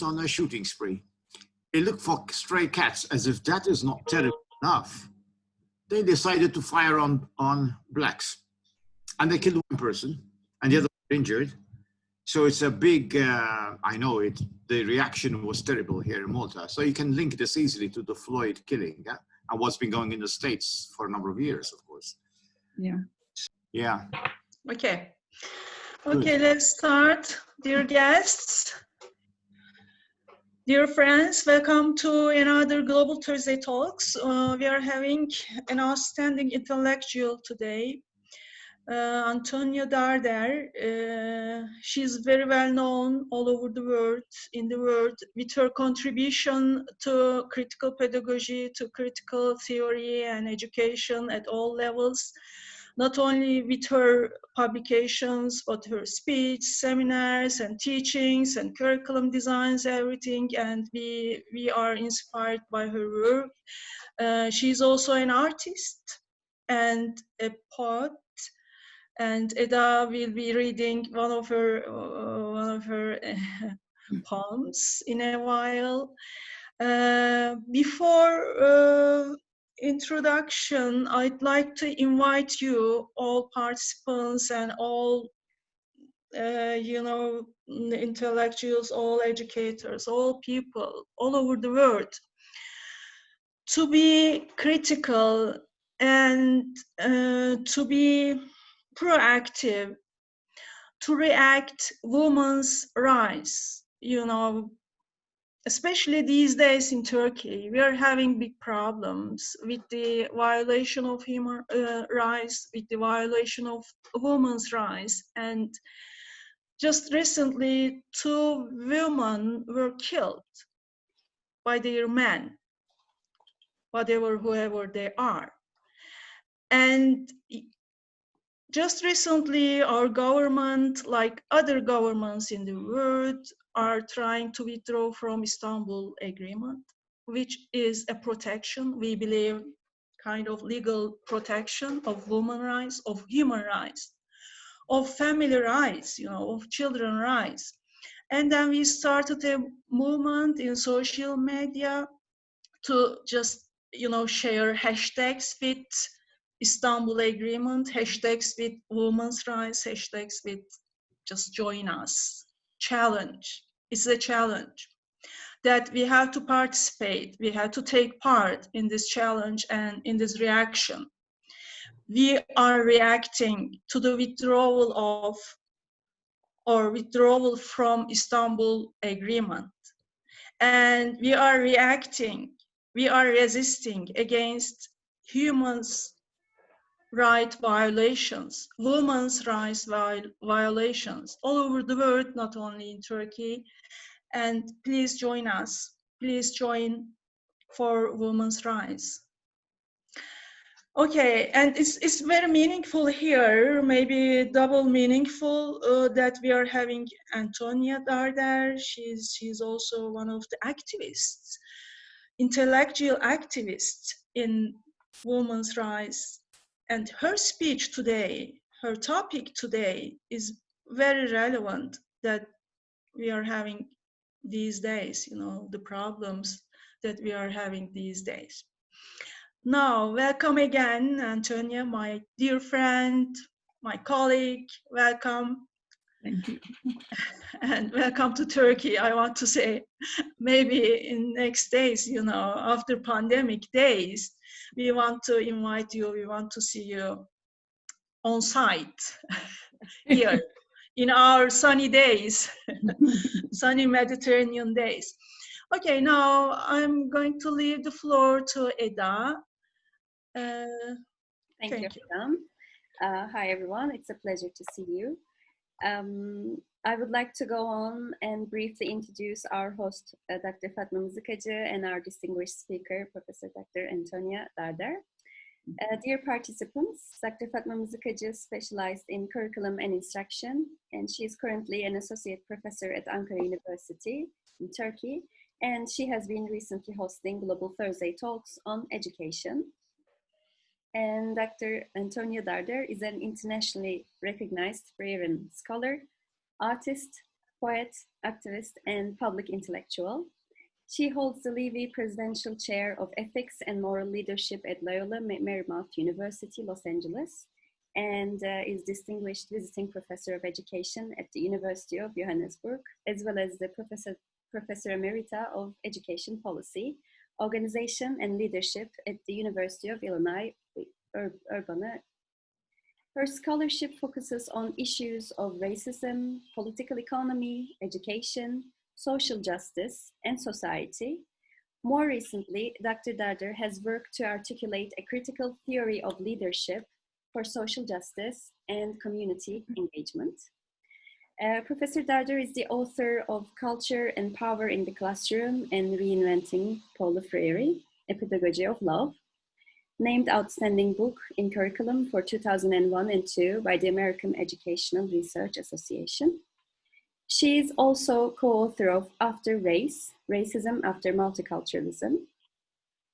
on a shooting spree. They look for stray cats. As if that is not terrible enough, they decided to fire on blacks. And they killed one person, and the other was injured. So it's a big, I know it, the reaction was terrible here in Malta. So you can link this easily to the Floyd killing, and what's been going in the States for a number of years, of course. Yeah. Yeah. Okay. Okay, let's start. Dear guests, dear friends, welcome to another Global Thursday Talks. We are having an outstanding intellectual today, Antonia Darder. She's very well known all over the world, in the world, with her contribution to critical pedagogy, to critical theory and education at all levels. Not only with her publications, but her speech, seminars, and teachings, and curriculum designs, everything. And we are inspired by her work. She's also an artist and a poet. And Eda will be reading one of her poems in a while. Before introduction, I'd like to invite you, all participants and all, intellectuals, all educators, all people all over the world, to be critical and to be proactive, to react women's rights, especially these days in Turkey. We are having big problems with the violation of human rights, with the violation of women's rights. And just recently, 2 women were killed by their men, whoever they are. And just recently, our government, like other governments in the world, are trying to withdraw from Istanbul Agreement, which is a protection, we believe, kind of legal protection of women's rights, of human rights, of family rights, of children rights. And then we started a movement in social media to just, share hashtags with Istanbul Agreement, hashtags with women's rights, hashtags with just join us. Challenge. It's a challenge that we have to participate. We have to take part in this challenge and in this reaction. We are reacting to the withdrawal from Istanbul Agreement. And we are reacting, we are resisting against humans' right violations, women's rights violations all over the world, not only in Turkey. And please join us. Please join for women's rights. Okay, and it's very meaningful here, maybe double meaningful, that we are having Antonia Darder. She's also one of the activists, intellectual activists in women's rights. And her speech today, her topic today is very relevant that we are having these days, the problems that we are having these days. Now, welcome again, Antonia, my dear friend, my colleague, welcome. Thank you. And welcome to Turkey, I want to say. Maybe in next days, after pandemic days, we want to invite you, we want to see you on site here in our sunny days, sunny Mediterranean days. Okay, now I'm going to leave the floor to Eda. Thank you. Hi, everyone. It's a pleasure to see you. I would like to go on and briefly introduce our host, Dr. Fatma Mızıkacı, and our distinguished speaker, Professor Dr. Antonia Darder. Dear participants, Dr. Fatma Mızıkacı specialized in curriculum and instruction, and she is currently an associate professor at Ankara University in Turkey, and she has been recently hosting Global Thursday Talks on education. And Dr. Antonia Darder is an internationally recognized Breven scholar, artist, poet, activist, and public intellectual. She holds the Levy Presidential Chair of Ethics and Moral Leadership at Loyola Marymount University, Los Angeles, and is Distinguished Visiting Professor of Education at the University of Johannesburg, as well as the Professor Emerita of Education Policy, Organization and Leadership at the University of Illinois, Urbana. Her scholarship focuses on issues of racism, political economy, education, social justice, and society. More recently, Dr. Darder has worked to articulate a critical theory of leadership for social justice and community engagement. Professor Darder is the author of Culture and Power in the Classroom and Reinventing Paulo Freire, A Pedagogy of Love, named Outstanding Book in Curriculum for 2001 and 2 by the American Educational Research Association. She is also co-author of After Race, Racism After Multiculturalism,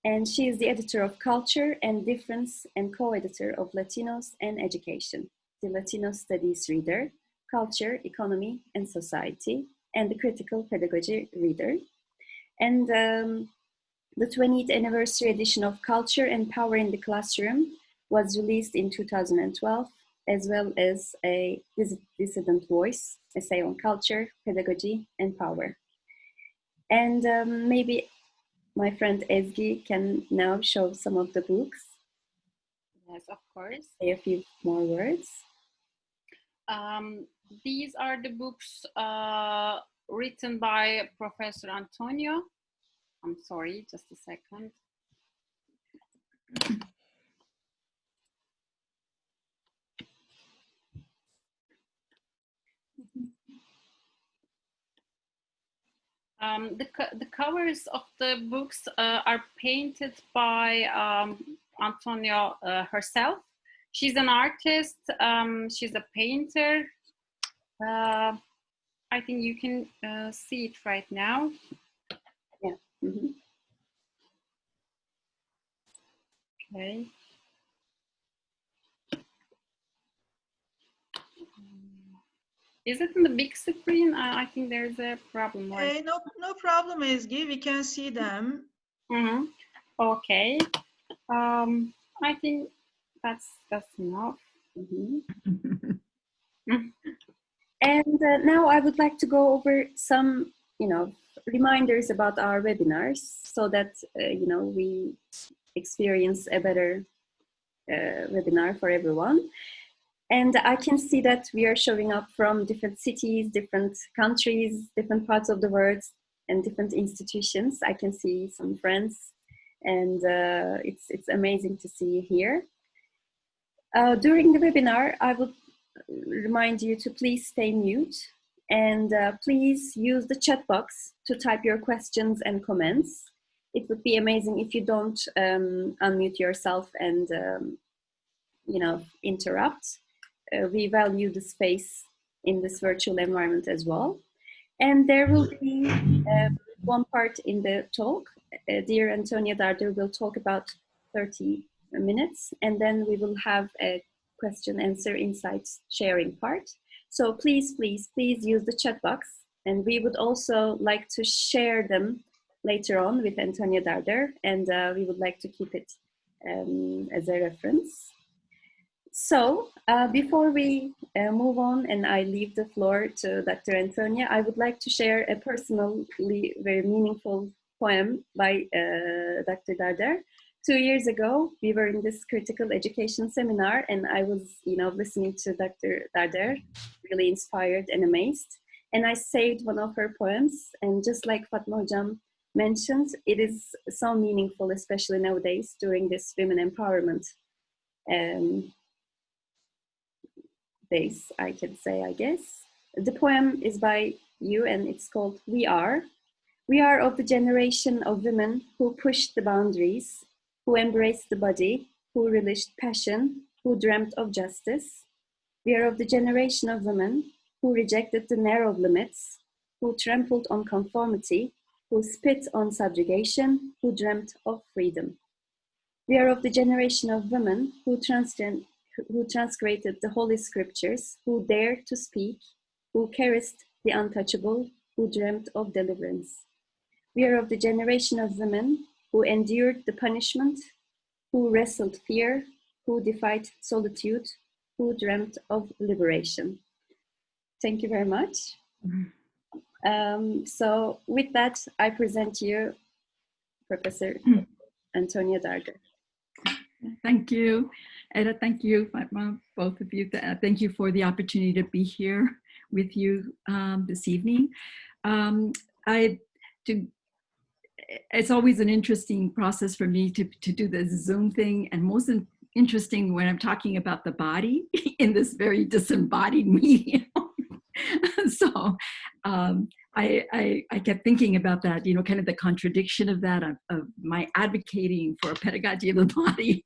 and she is the editor of Culture and Difference and co-editor of Latinos and Education, the Latino Studies Reader, Culture, Economy, and Society, and the Critical Pedagogy Reader. And the 20th anniversary edition of Culture and Power in the Classroom was released in 2012, as well as a Dissident Voice, essay on culture, pedagogy, and power. And maybe my friend Ezgi can now show some of the books. Yes, of course. Say a few more words. These are the books written by Professor Antonio. I'm sorry, just a second. The covers of the books are painted by Antonia herself. She's an artist, she's a painter. I think you can see it right now. Yeah. Mm-hmm. Okay. Is it on the big screen? I think there's a problem. Right? Hey, no problem, Ezgi. We can see them. Mm-hmm. Okay. I think that's enough. Mm-hmm. And now I would like to go over some, reminders about our webinars so that, we experience a better webinar for everyone. And I can see that we are showing up from different cities, different countries, different parts of the world, and different institutions. I can see some friends, and it's amazing to see you here. During the webinar, I would remind you to please stay mute, and please use the chat box to type your questions and comments. It would be amazing if you don't unmute yourself and interrupt. We value the space in this virtual environment as well. And there will be one part in the talk. Dear Antonia Darder will talk about 30 minutes, and then we will have a question, answer, insights sharing part. So please, please, please use the chat box. And we would also like to share them later on with Antonia Darder, and we would like to keep it as a reference. So before we move on and I leave the floor to Dr. Antonia, I would like to share a personally very meaningful poem by Dr. Darder. 2 years ago, we were in this critical education seminar, and I was, listening to Dr. Darder, really inspired and amazed. And I saved one of her poems, and just like Fatma Hocam mentioned, it is so meaningful, especially nowadays during this women empowerment days, I can say, I guess. The poem is by you, and it's called We Are. We are of the generation of women who pushed the boundaries, who embraced the body, who relished passion, who dreamt of justice. We are of the generation of women who rejected the narrow limits, who trampled on conformity, who spit on subjugation, who dreamt of freedom. We are of the generation of women who transgraded the holy scriptures, who dared to speak, who caressed the untouchable, who dreamt of deliverance. We are of the generation of women who endured the punishment, who wrestled fear, who defied solitude, who dreamt of liberation. Thank you very much. So with that, I present you Professor Antonia Darder. Thank you, Eda. Thank you, Fatma, both of you. Thank you for the opportunity to be here with you this evening. It's always an interesting process for me to do the Zoom thing, and most interesting when I'm talking about the body in this very disembodied medium. So I kept thinking about that, you know, kind of the contradiction of that, of my advocating for a pedagogy of the body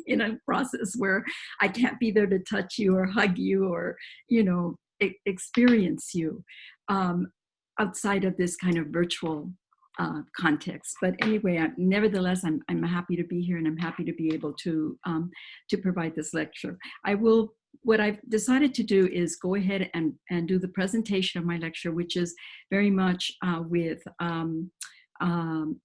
in a process where I can't be there to touch you or hug you or, you know, experience you outside of this kind of virtual context. But anyway, nevertheless, I'm happy to be here, and I'm happy to be able to provide this lecture. What I've decided to do is go ahead and do the presentation of my lecture, which is very much with a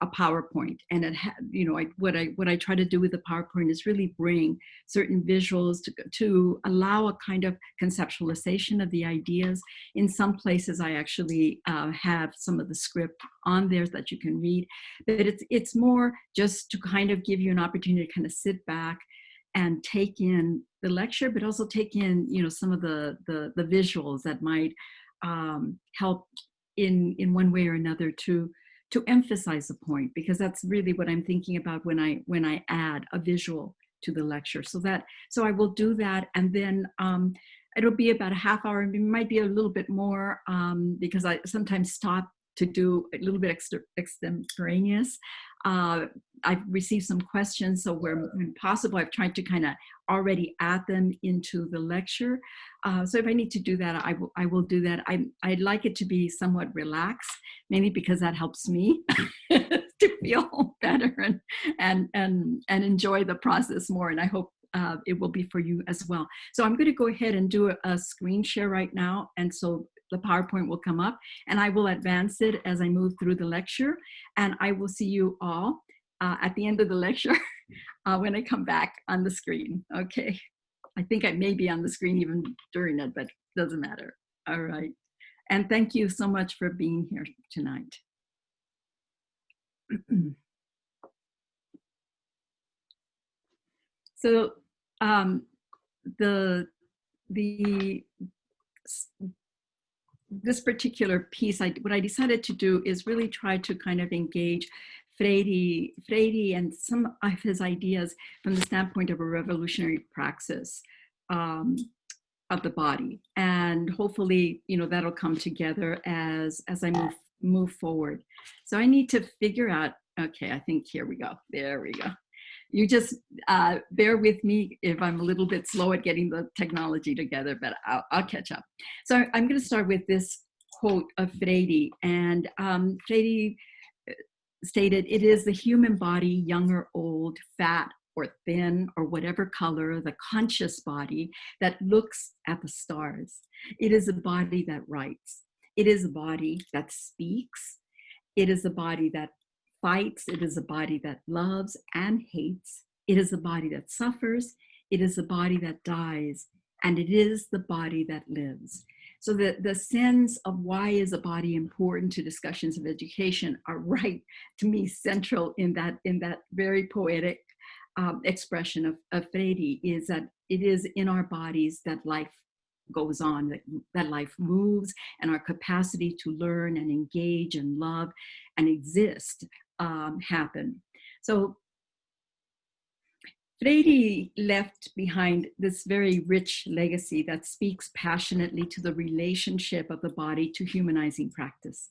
PowerPoint. And you know, what I try to do with the PowerPoint is really bring certain visuals to allow a kind of conceptualization of the ideas. In some places, I actually have some of the script on there that you can read, but it's more just to kind of give you an opportunity to kind of sit back and take in the lecture, but also take in, you know, some of the visuals that might help in one way or another to emphasize a point, because that's really what I'm thinking about when I add a visual to the lecture. So I will do that, and then it'll be about a half hour. It might be a little bit more because I sometimes stop to do a little bit extemporaneous. I've received some questions, so when possible, I've tried to kind of already add them into the lecture. So if I need to do that, I will do that. I'd like it to be somewhat relaxed, mainly because that helps me to feel better and enjoy the process more. And I hope it will be for you as well. So I'm going to go ahead and do a screen share right now. And so the PowerPoint will come up, and I will advance it as I move through the lecture. And I will see you all at the end of the lecture when I come back on the screen. Okay. I think I may be on the screen even during it, but it doesn't matter. All right. And thank you so much for being here tonight. So this particular piece, what I decided to do is really try to kind of engage Freire and some of his ideas from the standpoint of a revolutionary praxis of the body. And hopefully, you know, that'll come together as I move forward. So I need to figure out, okay, I think here we go. There we go. You just bear with me if I'm a little bit slow at getting the technology together, but I'll catch up. So I'm going to start with this quote of Freire. And Freire stated, "It is the human body, young or old, fat or thin or whatever color, the conscious body that looks at the stars. It is a body that writes. It is a body that speaks. It is a body that fights. It is a body that loves and hates. It is a body that suffers. It is a body that dies. And it is the body that lives." So the sense of why is a body important to discussions of education are right, to me, central in that very poetic expression of Freire, is that it is in our bodies that life goes on, that life moves, and our capacity to learn and engage and love and exist happen. So Freire left behind this very rich legacy that speaks passionately to the relationship of the body to humanizing practice.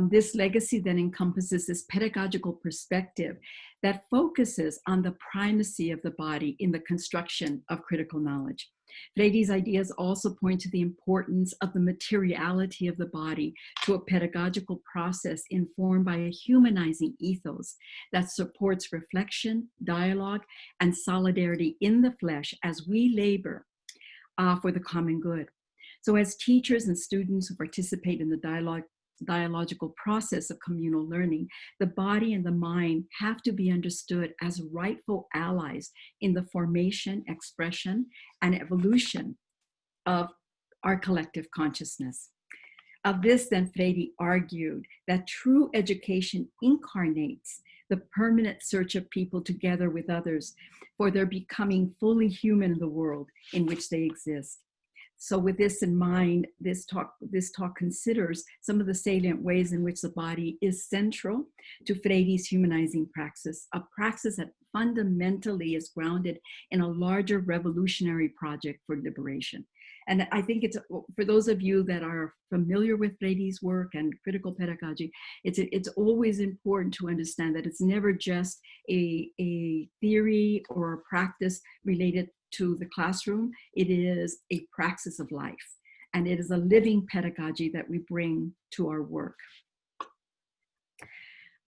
This legacy then encompasses this pedagogical perspective that focuses on the primacy of the body in the construction of critical knowledge. Freire's ideas also point to the importance of the materiality of the body to a pedagogical process informed by a humanizing ethos that supports reflection, dialogue, and solidarity in the flesh as we labor for the common good. So as teachers and students who participate in the dialogical process of communal learning, the body and the mind have to be understood as rightful allies in the formation, expression, and evolution of our collective consciousness. Of this, then, Freire argued that true education incarnates the permanent search of people together with others for their becoming fully human in the world in which they exist. So with this in mind, this talk considers some of the salient ways in which the body is central to Freire's humanizing praxis, a praxis that fundamentally is grounded in a larger revolutionary project for liberation. And I think it's, for those of you that are familiar with Freire's work and critical pedagogy, it's always important to understand that it's never just a theory or a practice related to the classroom. It is a praxis of life, and it is a living pedagogy that we bring to our work.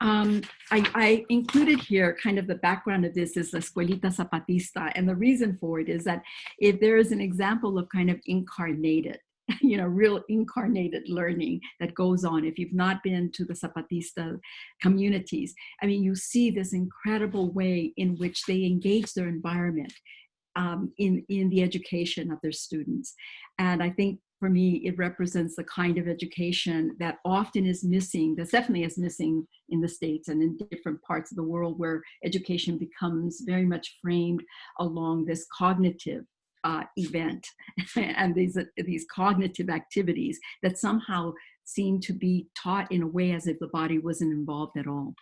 I included here kind of the background of this is the Escuelita Zapatista, and the reason for it is that if there is an example of kind of incarnated, real incarnated learning that goes on, if you've not been to the Zapatista communities, I mean, you see this incredible way in which they engage their environment in the education of their students. And I think for me, it represents the kind of education that often is missing, that definitely is missing in the States and in different parts of the world, where education becomes very much framed along this cognitive event and these cognitive activities that somehow seem to be taught in a way as if the body wasn't involved at all.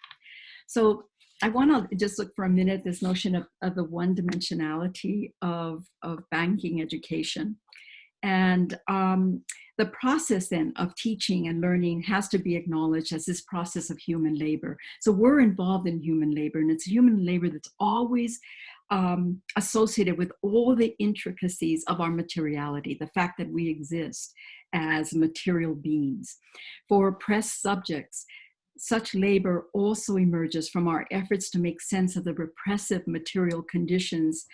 So I want to just look for a minute this notion of the one-dimensionality of banking education. And the process then of teaching and learning has to be acknowledged as this process of human labor. So we're involved in human labor, and it's human labor that's always associated with all the intricacies of our materiality, the fact that we exist as material beings. For oppressed subjects, such labor also emerges from our efforts to make sense of the repressive material conditions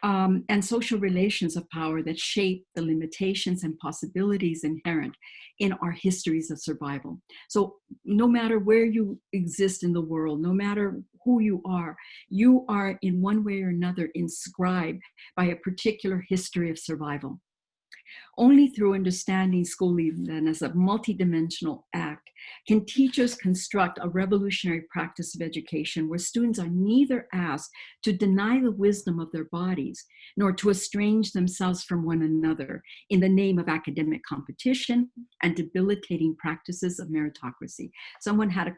and social relations of power that shape the limitations and possibilities inherent in our histories of survival. So no matter where you exist in the world, no matter who you are in one way or another inscribed by a particular history of survival. Only through understanding schooling then as a multidimensional act can teachers construct a revolutionary practice of education where students are neither asked to deny the wisdom of their bodies nor to estrange themselves from one another in the name of academic competition and debilitating practices of meritocracy. Someone had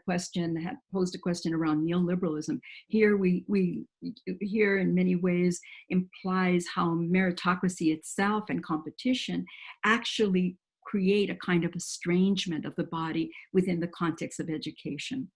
posed a question around neoliberalism. Here here in many ways implies how meritocracy itself and competition actually create a kind of estrangement of the body within the context of education.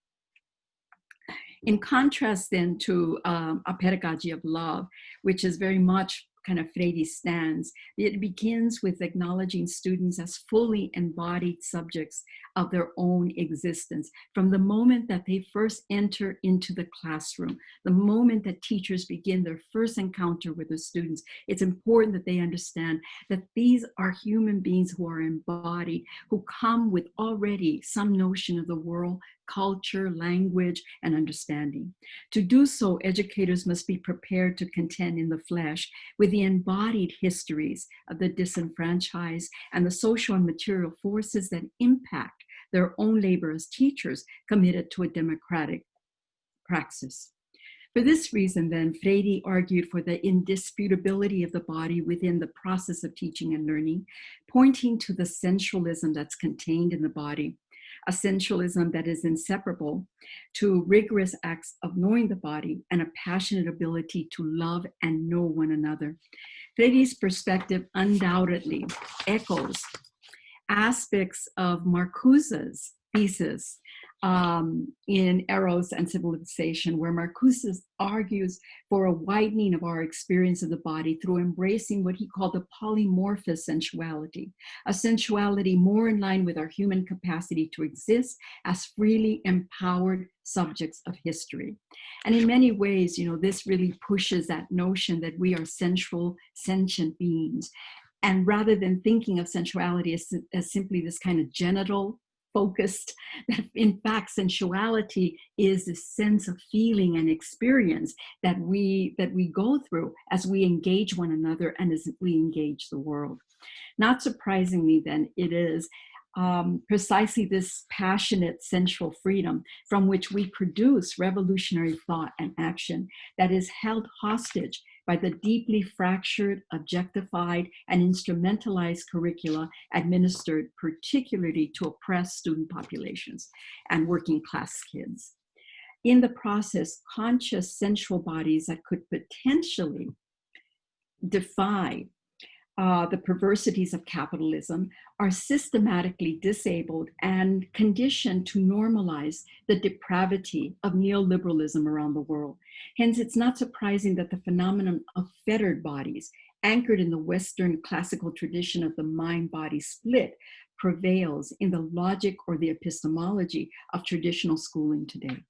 In contrast then to a pedagogy of love, which is very much kind of Freire's stance, it begins with acknowledging students as fully embodied subjects of their own existence. From the moment that they first enter into the classroom, the moment that teachers begin their first encounter with the students, it's important that they understand that these are human beings who are embodied, who come with already some notion of the world, culture, language, and understanding. To do so, educators must be prepared to contend in the flesh with the embodied histories of the disenfranchised and the social and material forces that impact their own labor as teachers committed to a democratic praxis. For this reason, then, Freire argued for the indisputability of the body within the process of teaching and learning, pointing to the sensualism that's contained in the body, a sensualism that is inseparable to rigorous acts of knowing the body and a passionate ability to love and know one another. Freire's perspective undoubtedly echoes aspects of Marcuse's thesis in Eros and Civilization, where Marcuse argues for a widening of our experience of the body through embracing what he called the polymorphous sensuality, a sensuality more in line with our human capacity to exist as freely empowered subjects of history. And in many ways, this really pushes that notion that we are sensual, sentient beings. And rather than thinking of sensuality as simply this kind of genital focused, that in fact sensuality is a sense of feeling and experience that we go through as we engage one another and as we engage the world. Not surprisingly then, it is precisely this passionate sensual freedom from which we produce revolutionary thought and action that is held hostage by the deeply fractured, objectified, and instrumentalized curricula administered particularly to oppressed student populations and working class kids. In the process, conscious sensual bodies that could potentially defy the perversities of capitalism are systematically disabled and conditioned to normalize the depravity of neoliberalism around the world. Hence, it's not surprising that the phenomenon of fettered bodies, anchored in the Western classical tradition of the mind-body split, prevails in the logic or the epistemology of traditional schooling today.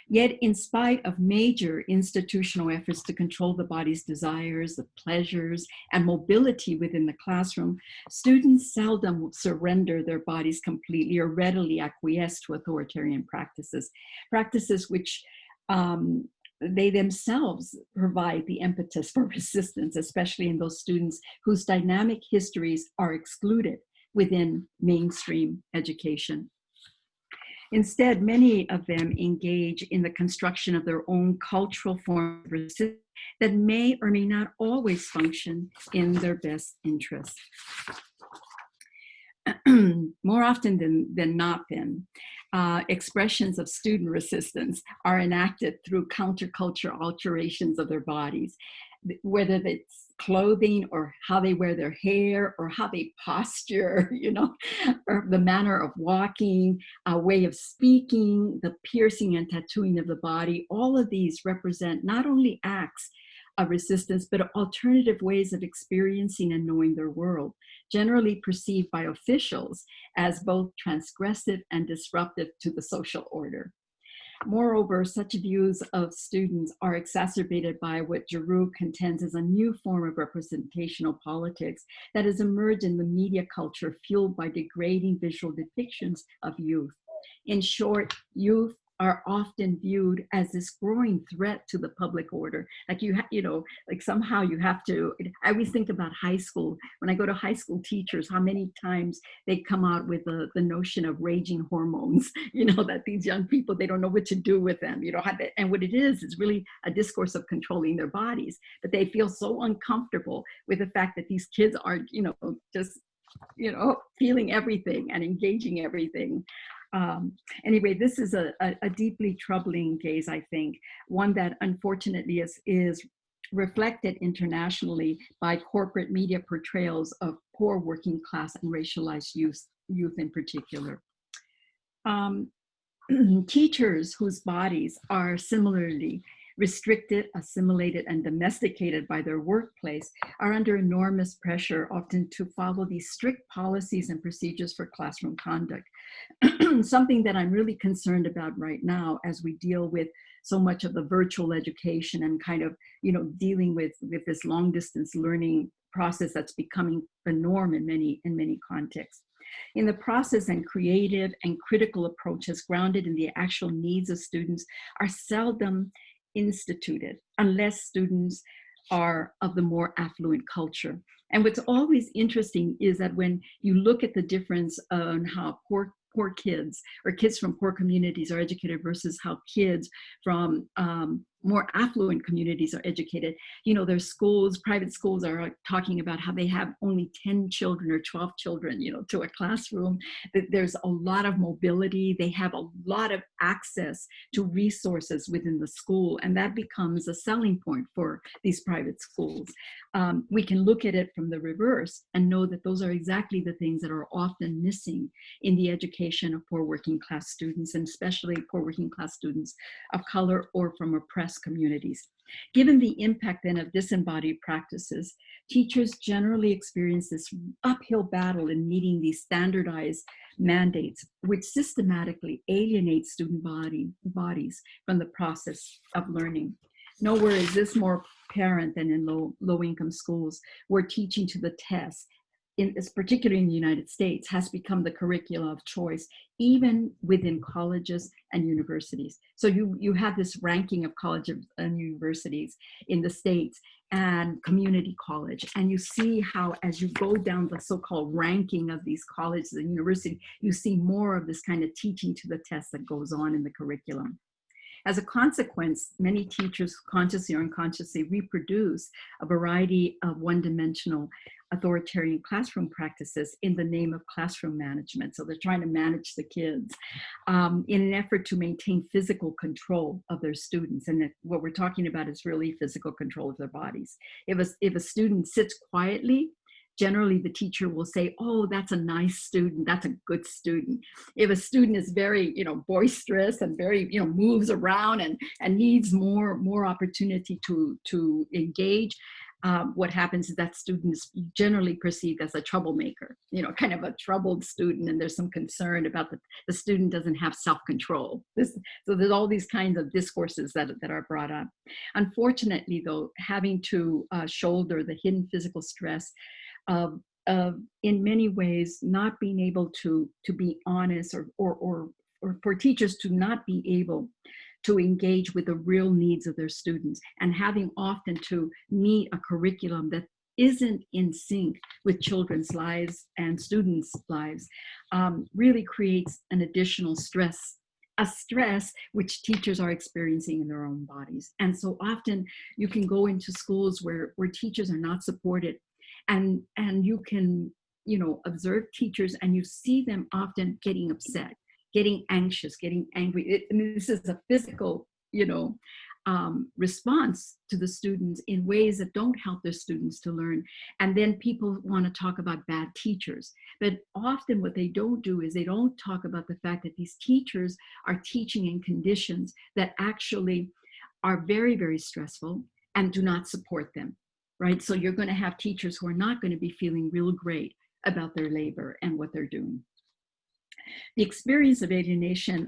Yet, in spite of major institutional efforts to control the body's desires, the pleasures, and mobility within the classroom, students seldom surrender their bodies completely or readily acquiesce to authoritarian practices which they themselves provide the impetus for resistance, especially in those students whose dynamic histories are excluded within mainstream education. Instead, many of them engage in the construction of their own cultural form of resistance that may or may not always function in their best interest. More often than not, then, expressions of student resistance are enacted through counterculture alterations of their bodies, whether it's clothing or how they wear their hair or how they posture, or the manner of walking, a way of speaking, the piercing and tattooing of the body. All of these represent not only acts of resistance, but alternative ways of experiencing and knowing their world, generally perceived by officials as both transgressive and disruptive to the social order. Moreover, such views of students are exacerbated by what Giroux contends is a new form of representational politics that has emerged in the media culture fueled by degrading visual depictions of youth. In short, youth are often viewed as this growing threat to the public order. Like somehow you have to, I always think about high school. When I go to high school teachers, how many times they come out with the notion of raging hormones, that these young people, they don't know what to do with them, and what it is really a discourse of controlling their bodies, but they feel so uncomfortable with the fact that these kids are, just, feeling everything and engaging everything. Anyway, this is a deeply troubling gaze, I think, one that unfortunately is reflected internationally by corporate media portrayals of poor working class and racialized youth in particular. Teachers whose bodies are similarly restricted, assimilated, and domesticated by their workplace are under enormous pressure, often to follow these strict policies and procedures for classroom conduct. Something that I'm really concerned about right now as we deal with so much of the virtual education and kind of, dealing with this long distance learning process that's becoming the norm in many contexts. In the process, and creative and critical approaches grounded in the actual needs of students are seldom instituted unless students are of the more affluent culture. And what's always interesting is that when you look at the difference on how poor kids or kids from poor communities are educated versus how kids from more affluent communities are educated, there's schools, private schools are talking about how they have only 10 children or 12 children, to a classroom. There's a lot of mobility. They have a lot of access to resources within the school, and that becomes a selling point for these private schools. We can look at it from the reverse and know that those are exactly the things that are often missing in the education of poor working class students, and especially poor working class students of color or from oppressed communities. Given the impact then of disembodied practices, teachers generally experience this uphill battle in meeting these standardized mandates, which systematically alienate student bodies from the process of learning. nowhere is this more apparent than in low-income schools, where teaching to the test, particularly in the United States, has become the curricula of choice, even within colleges and universities. So you have this ranking of colleges and universities in the States and community college. And you see how, as you go down the so-called ranking of these colleges and universities, you see more of this kind of teaching to the test that goes on in the curriculum. As a consequence, many teachers, consciously or unconsciously, reproduce a variety of one-dimensional authoritarian classroom practices in the name of classroom management. So they're trying to manage the kids in an effort to maintain physical control of their students. And what we're talking about is really physical control of their bodies. If a student sits quietly, generally the teacher will say, oh, that's a nice student, that's a good student. If a student is very, boisterous and very, moves around and needs more opportunity to engage, what happens is that student is generally perceived as a troublemaker, kind of a troubled student, and there's some concern about the student doesn't have self-control. So there's all these kinds of discourses that are brought up. Unfortunately, though, having to shoulder the hidden physical stress of in many ways not being able to be honest, or for teachers to not be able to engage with the real needs of their students, and having often to meet a curriculum that isn't in sync with children's lives and students' lives, really creates an additional stress, a stress which teachers are experiencing in their own bodies. And so often you can go into schools where teachers are not supported, and you can, observe teachers and you see them often getting upset, getting anxious, getting angry. This is a physical, response to the students in ways that don't help their students to learn. And then people want to talk about bad teachers. But often what they don't do is they don't talk about the fact that these teachers are teaching in conditions that actually are very, very stressful and do not support them, right? So you're going to have teachers who are not going to be feeling real great about their labor and what they're doing. The experience of alienation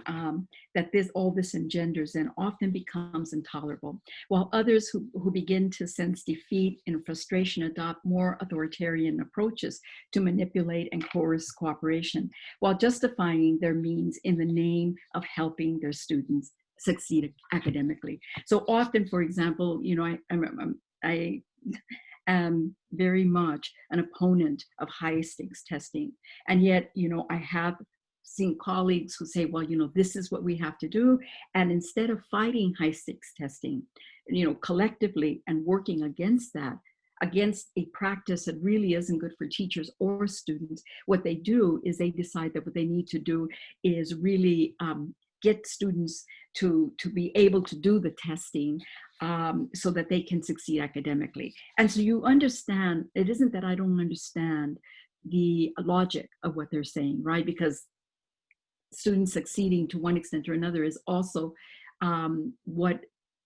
that all this engenders then often becomes intolerable, while others who begin to sense defeat and frustration adopt more authoritarian approaches to manipulate and coerce cooperation, while justifying their means in the name of helping their students succeed academically. So often, for example, I am very much an opponent of high stakes testing, and yet, I have seen colleagues who say, well, this is what we have to do. And instead of fighting high stakes testing, collectively and working against that, against a practice that really isn't good for teachers or students, what they do is they decide that what they need to do is really get students to be able to do the testing so that they can succeed academically. And so you understand, it isn't that I don't understand the logic of what they're saying, right? Because students succeeding to one extent or another is also what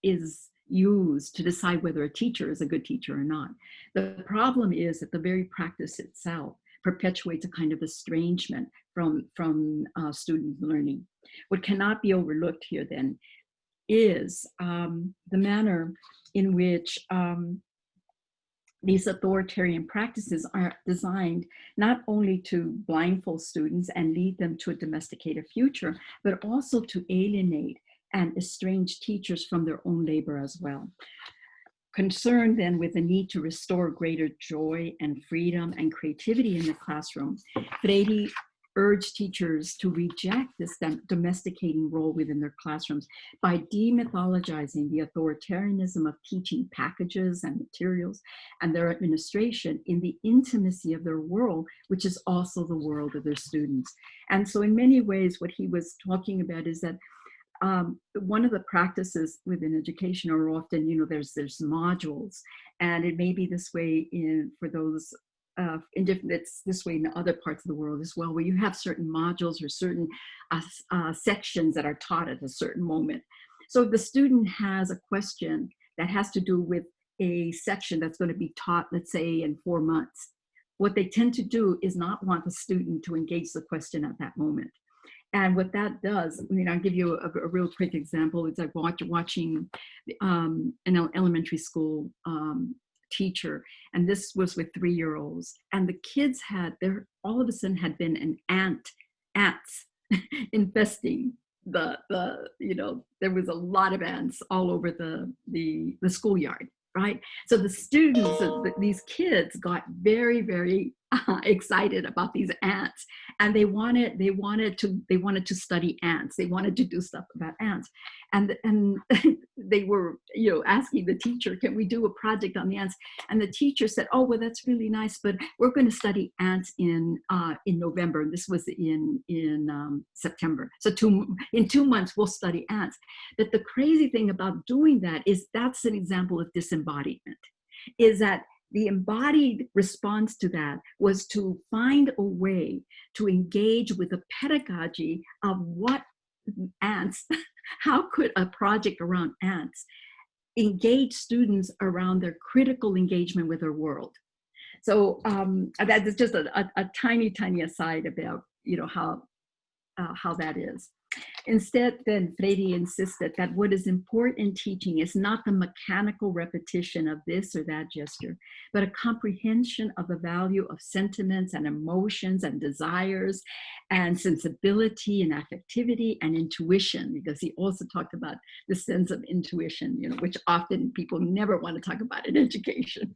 is used to decide whether a teacher is a good teacher or not. The problem is that the very practice itself perpetuates a kind of estrangement from student learning. What cannot be overlooked here then is the manner in which these authoritarian practices are designed not only to blindfold students and lead them to a domesticated future, but also to alienate and estrange teachers from their own labor as well. Concerned then with the need to restore greater joy and freedom and creativity in the classroom, Freire urged teachers to reject this domesticating role within their classrooms by demythologizing the authoritarianism of teaching packages and materials and their administration in the intimacy of their world, which is also the world of their students. And so in many ways, what he was talking about is that one of the practices within education are often, there's modules, and it may be this way for those it's this way in other parts of the world as well, where you have certain modules or certain sections that are taught at a certain moment. So if the student has a question that has to do with a section that's going to be taught, let's say, in 4 months, what they tend to do is not want the student to engage the question at that moment. And what that does, I mean, I'll give you a real quick example. It's like watching an elementary school teacher, and this was with 3-year-olds, and the kids all of a sudden had been ants infesting the there was a lot of ants all over the schoolyard, right? So the students, these kids got very, very excited about these ants, and they wanted to study ants. They wanted to do stuff about ants, and they were asking the teacher, can we do a project on the ants? And the teacher said, oh, well, that's really nice, but we're going to study ants in November. And this was in September. So in 2 months we'll study ants. But the crazy thing about doing that is that's an example of disembodiment. Is that the embodied response to that was to find a way to engage with the pedagogy of what ants, how could a project around ants engage students around their critical engagement with their world. So that is just a tiny aside about how that is. Instead, then, Freire insisted that what is important in teaching is not the mechanical repetition of this or that gesture, but a comprehension of the value of sentiments and emotions and desires and sensibility and affectivity and intuition, because he also talked about the sense of intuition, which often people never want to talk about in education.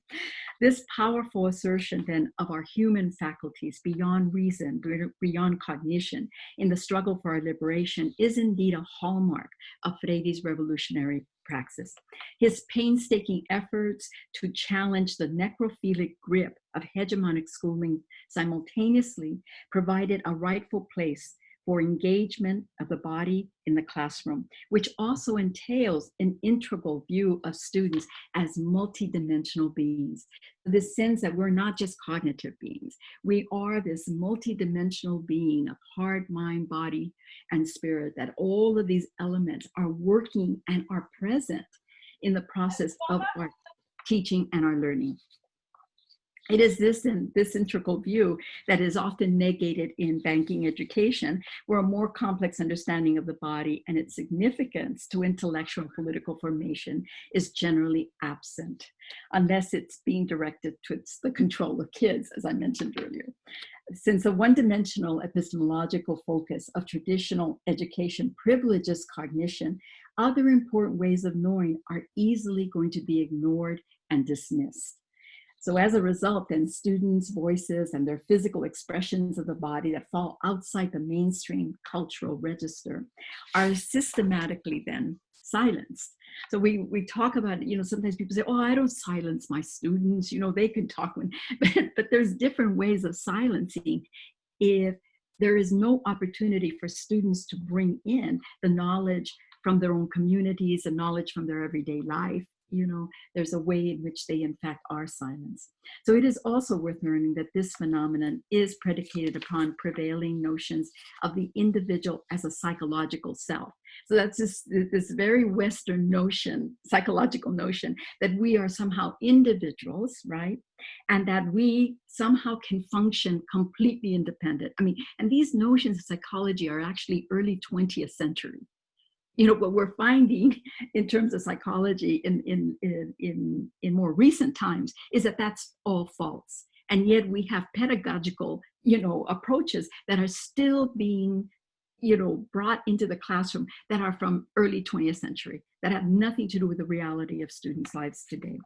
This powerful assertion, then, of our human faculties beyond reason, beyond cognition, in the struggle for our liberation is indeed a hallmark of Freire's revolutionary praxis. His painstaking efforts to challenge the necrophilic grip of hegemonic schooling simultaneously provided a rightful place for engagement of the body in the classroom, which also entails an integral view of students as multidimensional beings. This sense that we're not just cognitive beings. We are this multidimensional being of heart, mind, body, and spirit, that all of these elements are working and are present in the process of our teaching and our learning. It is this integral view that is often negated in banking education, where a more complex understanding of the body and its significance to intellectual and political formation is generally absent, unless it's being directed towards the control of kids, as I mentioned earlier. Since the one-dimensional epistemological focus of traditional education privileges cognition, other important ways of knowing are easily going to be ignored and dismissed. So as a result, then, students' voices and their physical expressions of the body that fall outside the mainstream cultural register are systematically then silenced. So we talk about, sometimes people say, oh, I don't silence my students, they can talk, but there's different ways of silencing if there is no opportunity for students to bring in the knowledge from their own communities, the knowledge from their everyday life. There's a way in which they in fact are silenced. So it is also worth learning that this phenomenon is predicated upon prevailing notions of the individual as a psychological self. So that's this very Western notion, psychological notion, that we are somehow individuals, right? And that we somehow can function completely independent. And these notions of psychology are actually early 20th century. What we're finding in terms of psychology in more recent times is that that's all false. And yet we have pedagogical, approaches that are still being, brought into the classroom that are from early 20th century, that have nothing to do with the reality of students' lives today.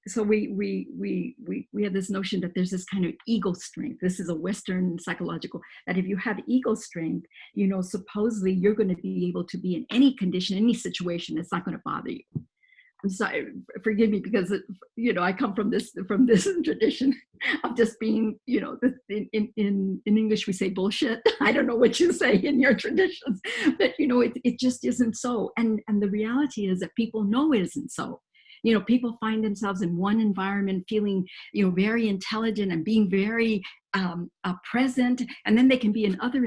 So we have this notion that there's this kind of ego strength. This is a Western psychological, that if you have ego strength, supposedly you're going to be able to be in any condition, any situation, it's not going to bother you. I'm sorry, forgive me, because I come from this tradition of just being, in English we say bullshit. I don't know what you say in your traditions, but it just isn't so. And the reality is that people know it isn't so. People find themselves in one environment feeling, very intelligent and being very present. And then they can be in other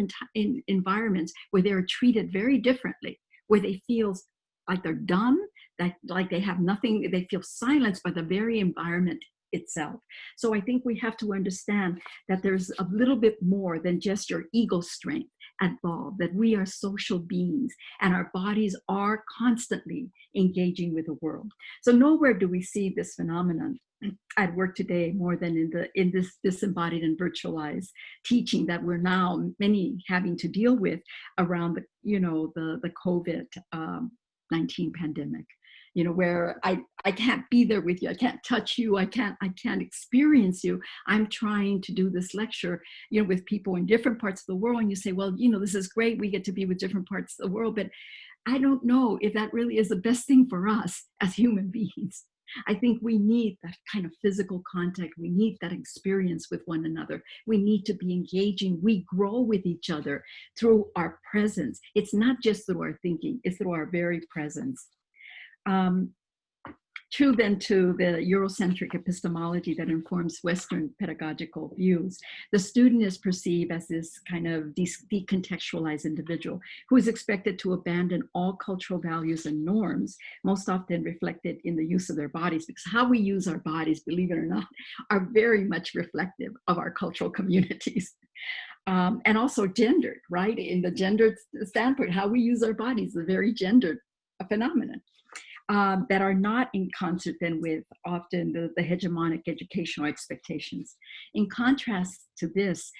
environments where they're treated very differently, where they feel like they're dumb, like they have nothing, they feel silenced by the very environment itself. So I think we have to understand that there's a little bit more than just your ego strength, evolved, that we are social beings and our bodies are constantly engaging with the world. So nowhere do we see this phenomenon at work today more than in this disembodied and virtualized teaching that we're now many having to deal with around the COVID-19 pandemic. Where I can't be there with you, I can't touch you, I can't experience you. I'm trying to do this lecture, with people in different parts of the world, and you say, well, this is great, we get to be with different parts of the world, but I don't know if that really is the best thing for us as human beings. I think we need that kind of physical contact. We need that experience with one another. We need to be engaging. We grow with each other through our presence. It's not just through our thinking, it's through our very presence. True then to the Eurocentric epistemology that informs Western pedagogical views, the student is perceived as this kind of decontextualized individual who is expected to abandon all cultural values and norms, most often reflected in the use of their bodies, because how we use our bodies, believe it or not, are very much reflective of our cultural communities. And also gendered, right? In the gendered standpoint, how we use our bodies is a very gendered phenomenon. That are not in concert then with often the hegemonic educational expectations. In contrast to this,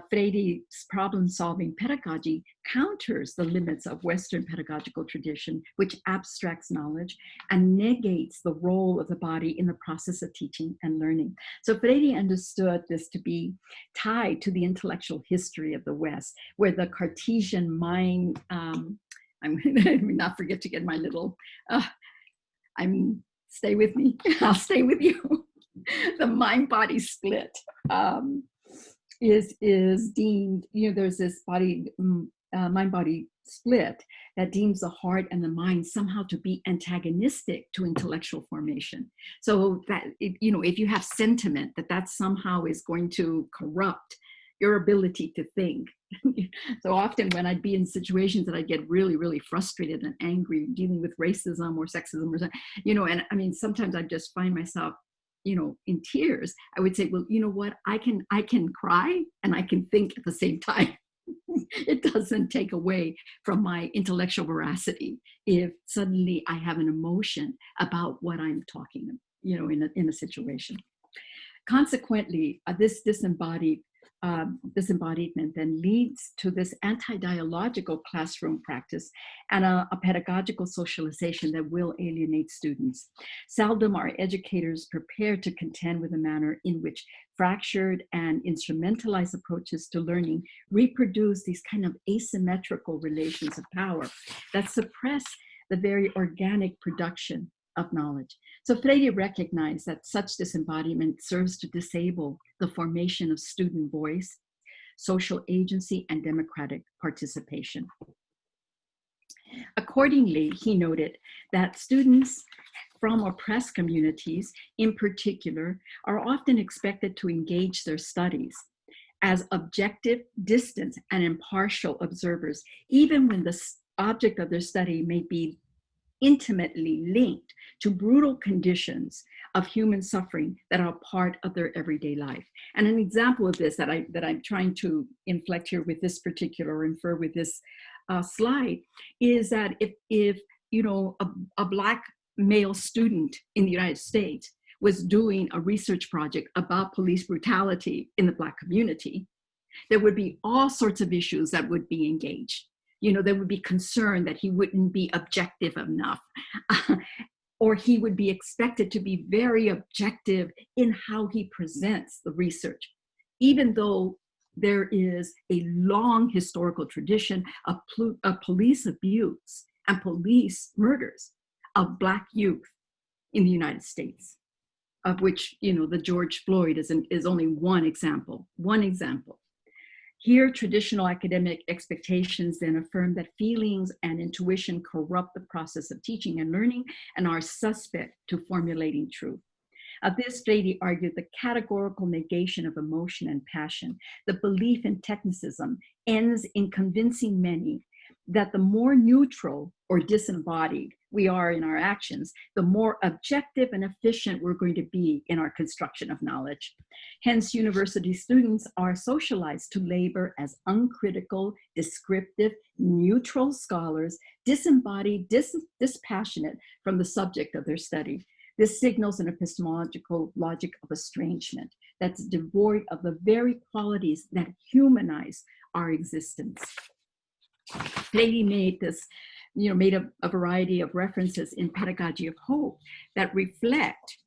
Freire's problem-solving pedagogy counters the limits of Western pedagogical tradition, which abstracts knowledge and negates the role of the body in the process of teaching and learning. So Freire understood this to be tied to the intellectual history of the West, where the Cartesian mind, I'm going to not forget to get my little, stay with me, I'll stay with you. The mind-body split is deemed, there's this mind-body split that deems the heart and the mind somehow to be antagonistic to intellectual formation. So that, if you have sentiment, that somehow is going to corrupt your ability to think. So often when I'd be in situations that I get really, really frustrated and angry dealing with racism or sexism or something, and I mean, sometimes I just find myself, in tears. I would say, well, you know what, I can cry and I can think at the same time. It doesn't take away from my intellectual veracity if suddenly I have an emotion about what I'm talking, in a situation. Consequently, this disembodiment then leads to this anti-dialogical classroom practice and a pedagogical socialization that will alienate students. Seldom are educators prepared to contend with a manner in which fractured and instrumentalized approaches to learning reproduce these kind of asymmetrical relations of power that suppress the very organic production of knowledge. So Freire recognized that such disembodiment serves to disable the formation of student voice, social agency, and democratic participation. Accordingly, he noted that students from oppressed communities, in particular, are often expected to engage their studies as objective, distant, and impartial observers, even when the object of their study may be intimately linked to brutal conditions of human suffering that are part of their everyday life. And an example of this that I'm trying to inflect here with this particular, or infer with this slide, is that if a Black male student in the United States was doing a research project about police brutality in the Black community, there would be all sorts of issues that would be engaged. There would be concern that he wouldn't be objective enough, or he would be expected to be very objective in how he presents the research, even though there is a long historical tradition of police abuse and police murders of Black youth in the United States, of which, the George Floyd is only one example. Here, traditional academic expectations then affirm that feelings and intuition corrupt the process of teaching and learning and are suspect to formulating truth. Of this, Freire argued the categorical negation of emotion and passion, the belief in technicism, ends in convincing many that the more neutral or disembodied we are in our actions, the more objective and efficient we're going to be in our construction of knowledge. Hence, university students are socialized to labor as uncritical, descriptive, neutral scholars, disembodied, dispassionate from the subject of their study. This signals an epistemological logic of estrangement that's devoid of the very qualities that humanize our existence. Freire made this, made a variety of references in Pedagogy of Hope that reflect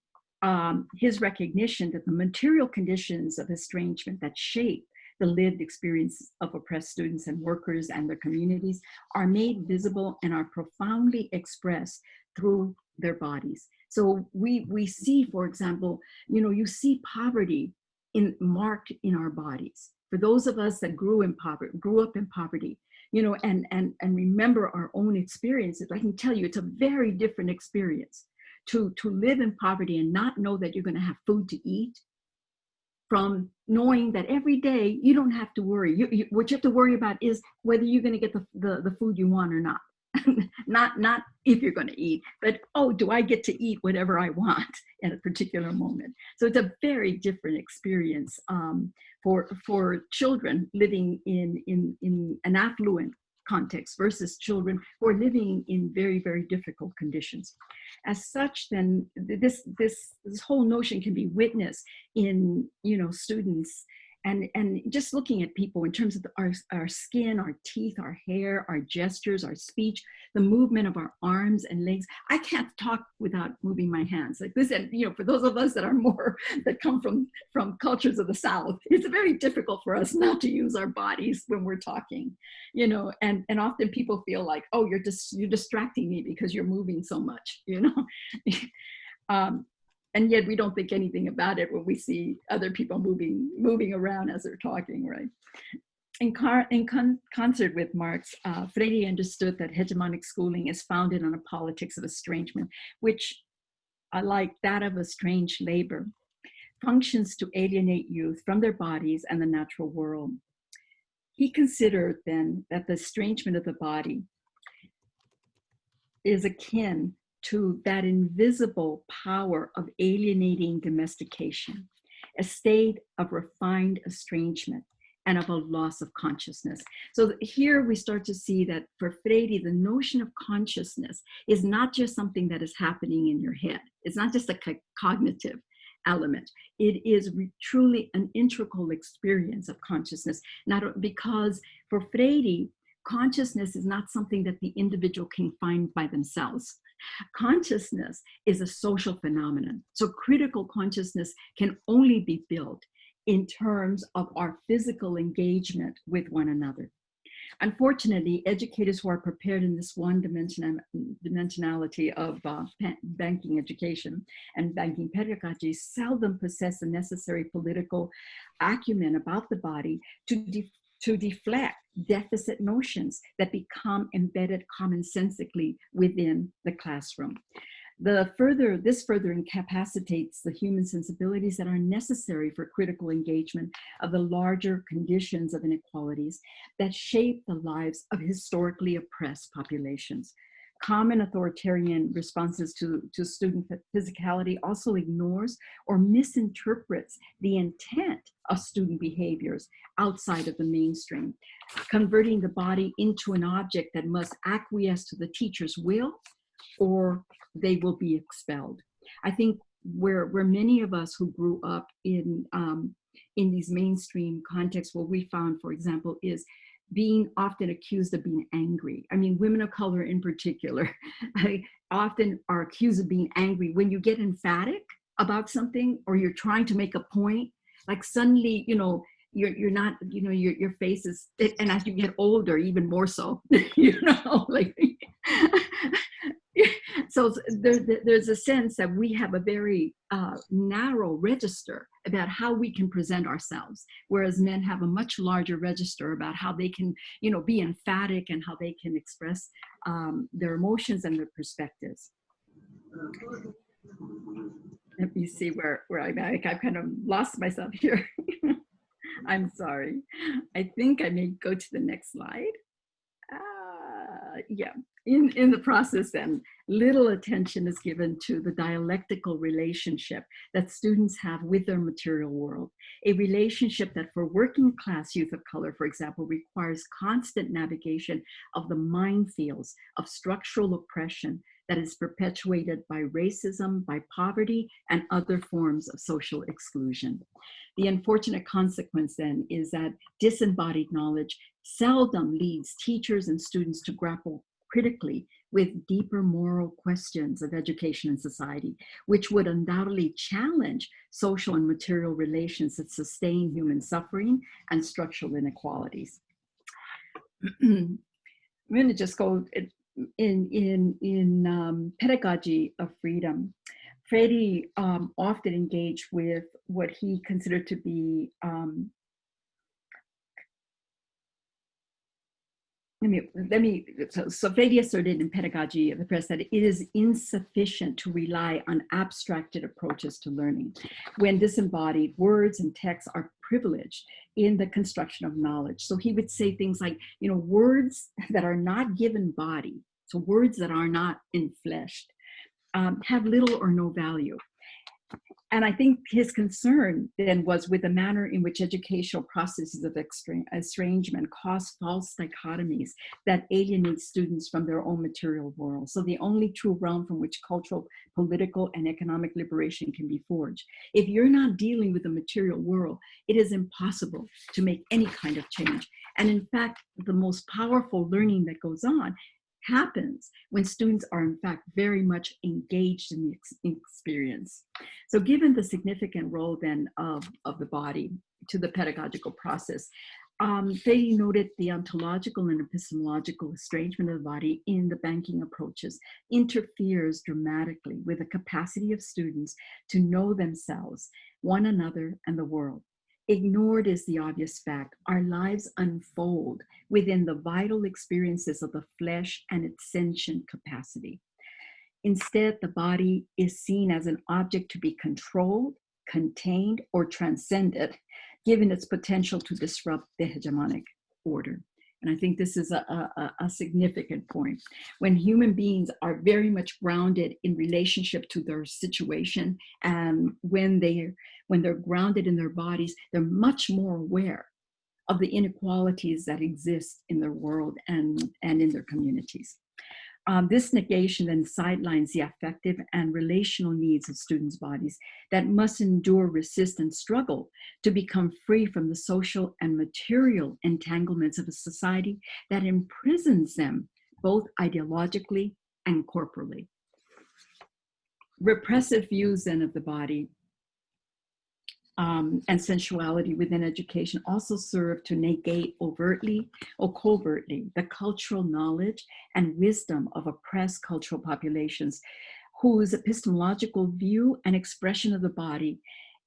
his recognition that the material conditions of estrangement that shape the lived experience of oppressed students and workers and their communities are made visible and are profoundly expressed through their bodies. So we see, for example, you see poverty marked in our bodies. For those of us that grew up in poverty, and remember our own experiences, I can tell you it's a very different experience to live in poverty and not know that you're going to have food to eat, from knowing that every day you don't have to worry. What you have to worry about is whether you're going to get the food you want or not. not if you're going to eat, but do I get to eat whatever I want at a particular moment? So it's a very different experience for children living in an affluent context versus children who are living in very, very difficult conditions. As such, then this whole notion can be witnessed in students and just looking at people in terms of our skin, our teeth, our hair, our gestures, our speech, the movement of our arms and legs. I can't talk without moving my hands like this. And for those of us that come from cultures of the South, it's very difficult for us not to use our bodies when we're talking, and often people feel like, oh, you're distracting me because you're moving so much, and yet we don't think anything about it when we see other people moving around as they're talking, right? In concert with Marx, Freire understood that hegemonic schooling is founded on a politics of estrangement, which, like that of estranged labor, functions to alienate youth from their bodies and the natural world. He considered then that the estrangement of the body is akin to that invisible power of alienating domestication, a state of refined estrangement and of a loss of consciousness. So here we start to see that for Freire, the notion of consciousness is not just something that is happening in your head. It's not just a cognitive element. It is truly an integral experience of consciousness, because for Freire, consciousness is not something that the individual can find by themselves. Consciousness is a social phenomenon. So critical consciousness can only be built in terms of our physical engagement with one another. Unfortunately, educators who are prepared in this one dimensionality of banking education and banking pedagogy seldom possess the necessary political acumen about the body to deflect deficit notions that become embedded commonsensically within the classroom. This further incapacitates the human sensibilities that are necessary for critical engagement of the larger conditions of inequalities that shape the lives of historically oppressed populations. Common authoritarian responses to student physicality also ignores or misinterprets the intent of student behaviors outside of the mainstream, converting the body into an object that must acquiesce to the teacher's will or they will be expelled. I think where many of us who grew up in these mainstream contexts, what we found, for example, is being often accused of being angry. I mean, women of color in particular, often are accused of being angry when you get emphatic about something or you're trying to make a point. Like suddenly, you're not, your face is, and as you get older, even more so, So there's a sense that we have a very narrow register about how we can present ourselves, whereas men have a much larger register about how they can, be emphatic and how they can express their emotions and their perspectives. Let me see where I'm at. I've kind of lost myself here. I'm sorry. I think I may go to the next slide. yeah, in the process then, little attention is given to the dialectical relationship that students have with their material world. A relationship that for working class youth of color, for example, requires constant navigation of the minefields of structural oppression that is perpetuated by racism, by poverty, and other forms of social exclusion. The unfortunate consequence then is that disembodied knowledge seldom leads teachers and students to grapple critically with deeper moral questions of education and society, which would undoubtedly challenge social and material relations that sustain human suffering and structural inequalities. I'm going to just go in pedagogy of freedom. Freddie often engaged with what he considered to be so Fevziye asserted in Pedagogy of the Press that it is insufficient to rely on abstracted approaches to learning when disembodied words and texts are privileged in the construction of knowledge. So he would say things like, you know, words that are not given body, so words that are not enfleshed, have little or no value. And I think his concern then was with the manner in which educational processes of estrangement cause false dichotomies that alienate students from their own material world. So the only true realm from which cultural, political, and economic liberation can be forged. If you're not dealing with the material world, it is impossible to make any kind of change. And in fact, the most powerful learning that goes on happens when students are in fact very much engaged in the experience. So given the significant role then of the body to the pedagogical process, Fevziye noted the ontological and epistemological estrangement of the body in the banking approaches interferes dramatically with the capacity of students to know themselves, one another, and the world. Ignored is the obvious fact. Our lives unfold within the vital experiences of the flesh and its sentient capacity. Instead, the body is seen as an object to be controlled, contained, or transcended, given its potential to disrupt the hegemonic order. And I think this is a significant point. When human beings are very much grounded in relationship to their situation, and when they're grounded in their bodies, they're much more aware of the inequalities that exist in their world and in their communities. This negation then sidelines the affective and relational needs of students' bodies that must endure, resist, and struggle to become free from the social and material entanglements of a society that imprisons them both ideologically and corporally. Repressive views then of the body and sensuality within education also serve to negate overtly or covertly the cultural knowledge and wisdom of oppressed cultural populations whose epistemological view and expression of the body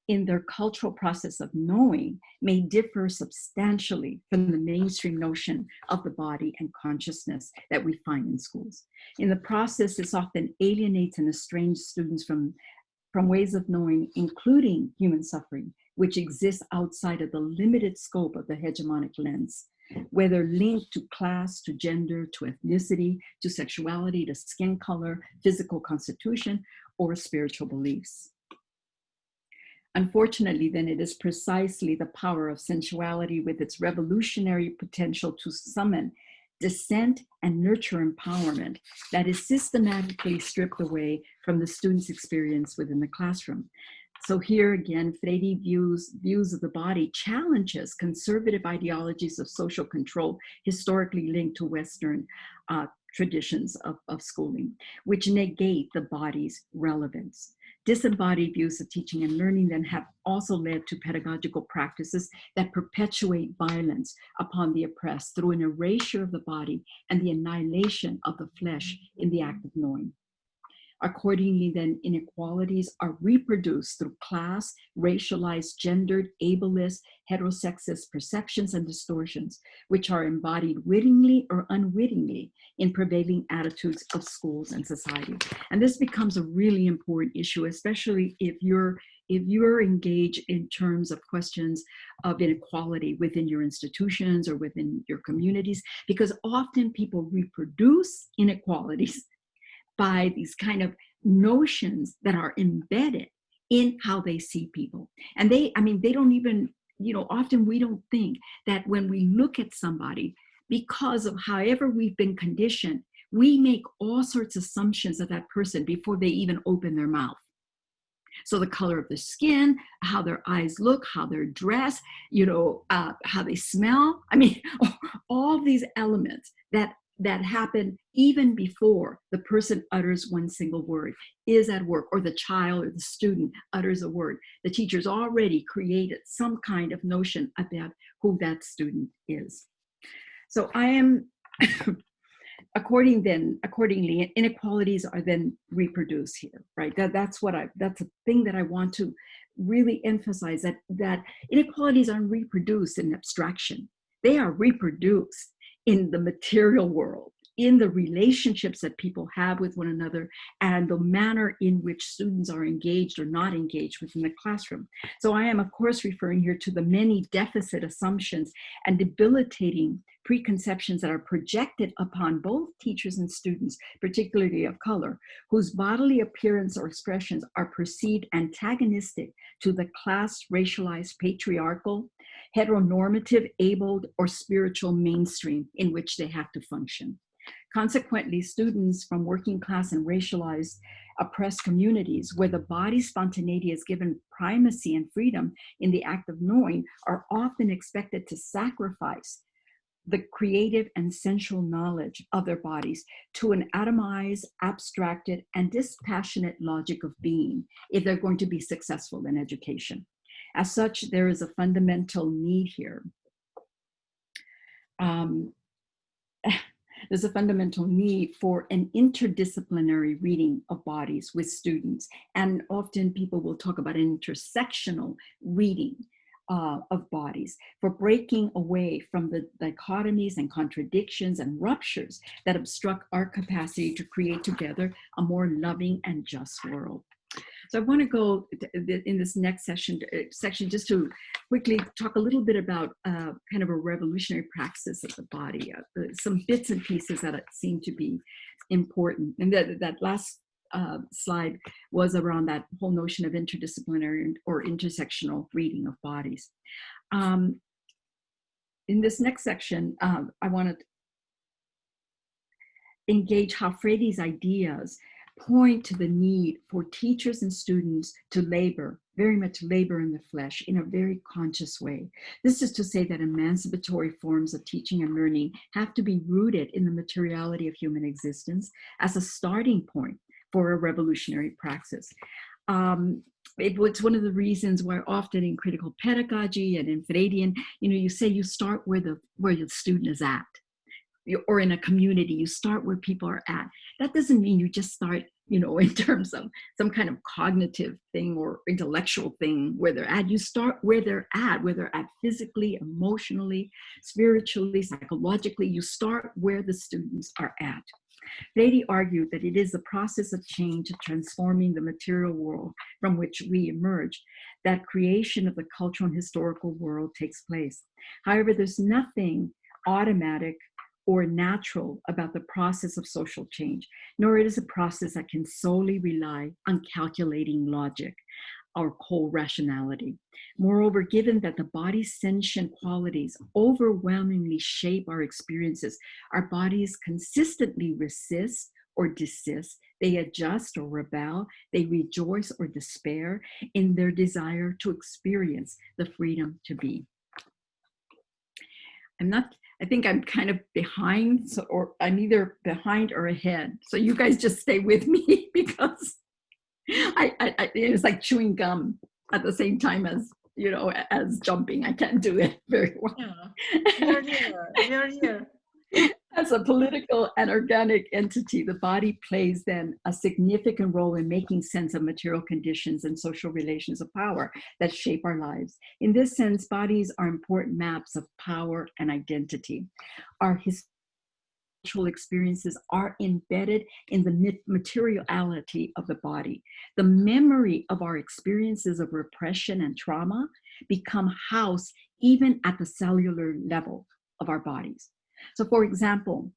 in their cultural process of knowing may differ substantially from the mainstream notion of the body and consciousness that we find in schools. In the process, this often alienates and estranges students from ways of knowing, including human suffering, which exists outside of the limited scope of the hegemonic lens, whether linked to class, to gender, to ethnicity, to sexuality, to skin color, physical constitution, or spiritual beliefs. Unfortunately, then, it is precisely the power of sensuality with its revolutionary potential to summon dissent and nurture empowerment that is systematically stripped away from the student's experience within the classroom. So here again, Fevziye views of the body challenges conservative ideologies of social control historically linked to Western traditions of schooling, which negate the body's relevance. Disembodied views of teaching and learning then have also led to pedagogical practices that perpetuate violence upon the oppressed through an erasure of the body and the annihilation of the flesh in the act of knowing. Accordingly, then, inequalities are reproduced through class, racialized, gendered, ableist, heterosexist perceptions and distortions, which are embodied wittingly or unwittingly in prevailing attitudes of schools and society. And this becomes a really important issue, especially if you're if you're engaged in terms of questions of inequality within your institutions or within your communities, because often people reproduce inequalities by these kind of notions that are embedded in how they see people. And they don't even, often we don't think that when we look at somebody, because of however we've been conditioned, we make all sorts of assumptions of that person before they even open their mouth. So the color of their skin, how their eyes look, how they're dressed, how they smell. I mean, all these elements that happen even before the person utters one single word is at work, or the child or the student utters a word. The teacher's already created some kind of notion about who that student is. So I am, accordingly, inequalities are then reproduced here, right? That's a thing that I want to really emphasize, that inequalities aren't reproduced in abstraction. They are reproduced in the material world, in the relationships that people have with one another, and the manner in which students are engaged or not engaged within the classroom. So I am, of course, referring here to the many deficit assumptions and debilitating preconceptions that are projected upon both teachers and students, particularly of color, whose bodily appearance or expressions are perceived antagonistic to the class, racialized, patriarchal, heteronormative, abled, or spiritual mainstream in which they have to function. Consequently, students from working class and racialized oppressed communities, where the body spontaneity is given primacy and freedom in the act of knowing, are often expected to sacrifice the creative and sensual knowledge of their bodies to an atomized, abstracted, and dispassionate logic of being if they're going to be successful in education. As such, there is a fundamental need here. There's a fundamental need for an interdisciplinary reading of bodies with students. And often people will talk about an intersectional reading of bodies, for breaking away from the dichotomies and contradictions and ruptures that obstruct our capacity to create together a more loving and just world. So I want to go in this next section just to quickly talk a little bit about kind of a revolutionary praxis of the body, some bits and pieces that seem to be important. And that last slide was around that whole notion of interdisciplinary or intersectional reading of bodies. In this next section, I want to engage how Freire's ideas point to the need for teachers and students to labor, very much labor in the flesh, in a very conscious way. This is to say that emancipatory forms of teaching and learning have to be rooted in the materiality of human existence as a starting point for a revolutionary praxis. It's one of the reasons why often in critical pedagogy and in Freirean, you say you start where the student is at. Or in a community, you start where people are at. That doesn't mean you just start, in terms of some kind of cognitive thing or intellectual thing where they're at. You start where they're at physically, emotionally, spiritually, psychologically. You start where the students are at. Freire argued that it is the process of change, transforming the material world from which we emerge, that creation of the cultural and historical world takes place. However, there's nothing automatic or natural about the process of social change, nor it is a process that can solely rely on calculating logic or cold rationality. Moreover, given that the body's sentient qualities overwhelmingly shape our experiences, our bodies consistently resist or desist, they adjust or rebel, they rejoice or despair in their desire to experience the freedom to be. I think I'm kind of behind, or I'm either behind or ahead. So you guys just stay with me because it's like chewing gum at the same time as, as jumping. I can't do it very well. Yeah. You're here. As a political and organic entity, the body plays then a significant role in making sense of material conditions and social relations of power that shape our lives. In this sense, bodies are important maps of power and identity. Our cultural experiences are embedded in the materiality of the body. The memory of our experiences of repression and trauma become housed even at the cellular level of our bodies. So for example,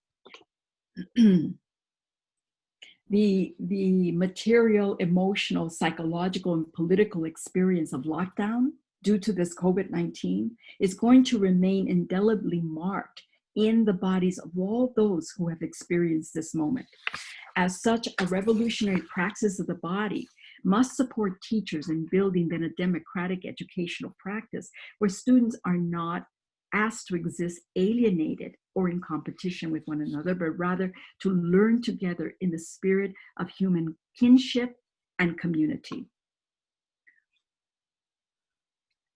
the material, emotional, psychological, and political experience of lockdown due to this COVID-19 is going to remain indelibly marked in the bodies of all those who have experienced this moment. As such, a revolutionary praxis of the body must support teachers in building then a democratic educational practice where students are not asked to exist alienated or in competition with one another, but rather to learn together in the spirit of human kinship and community.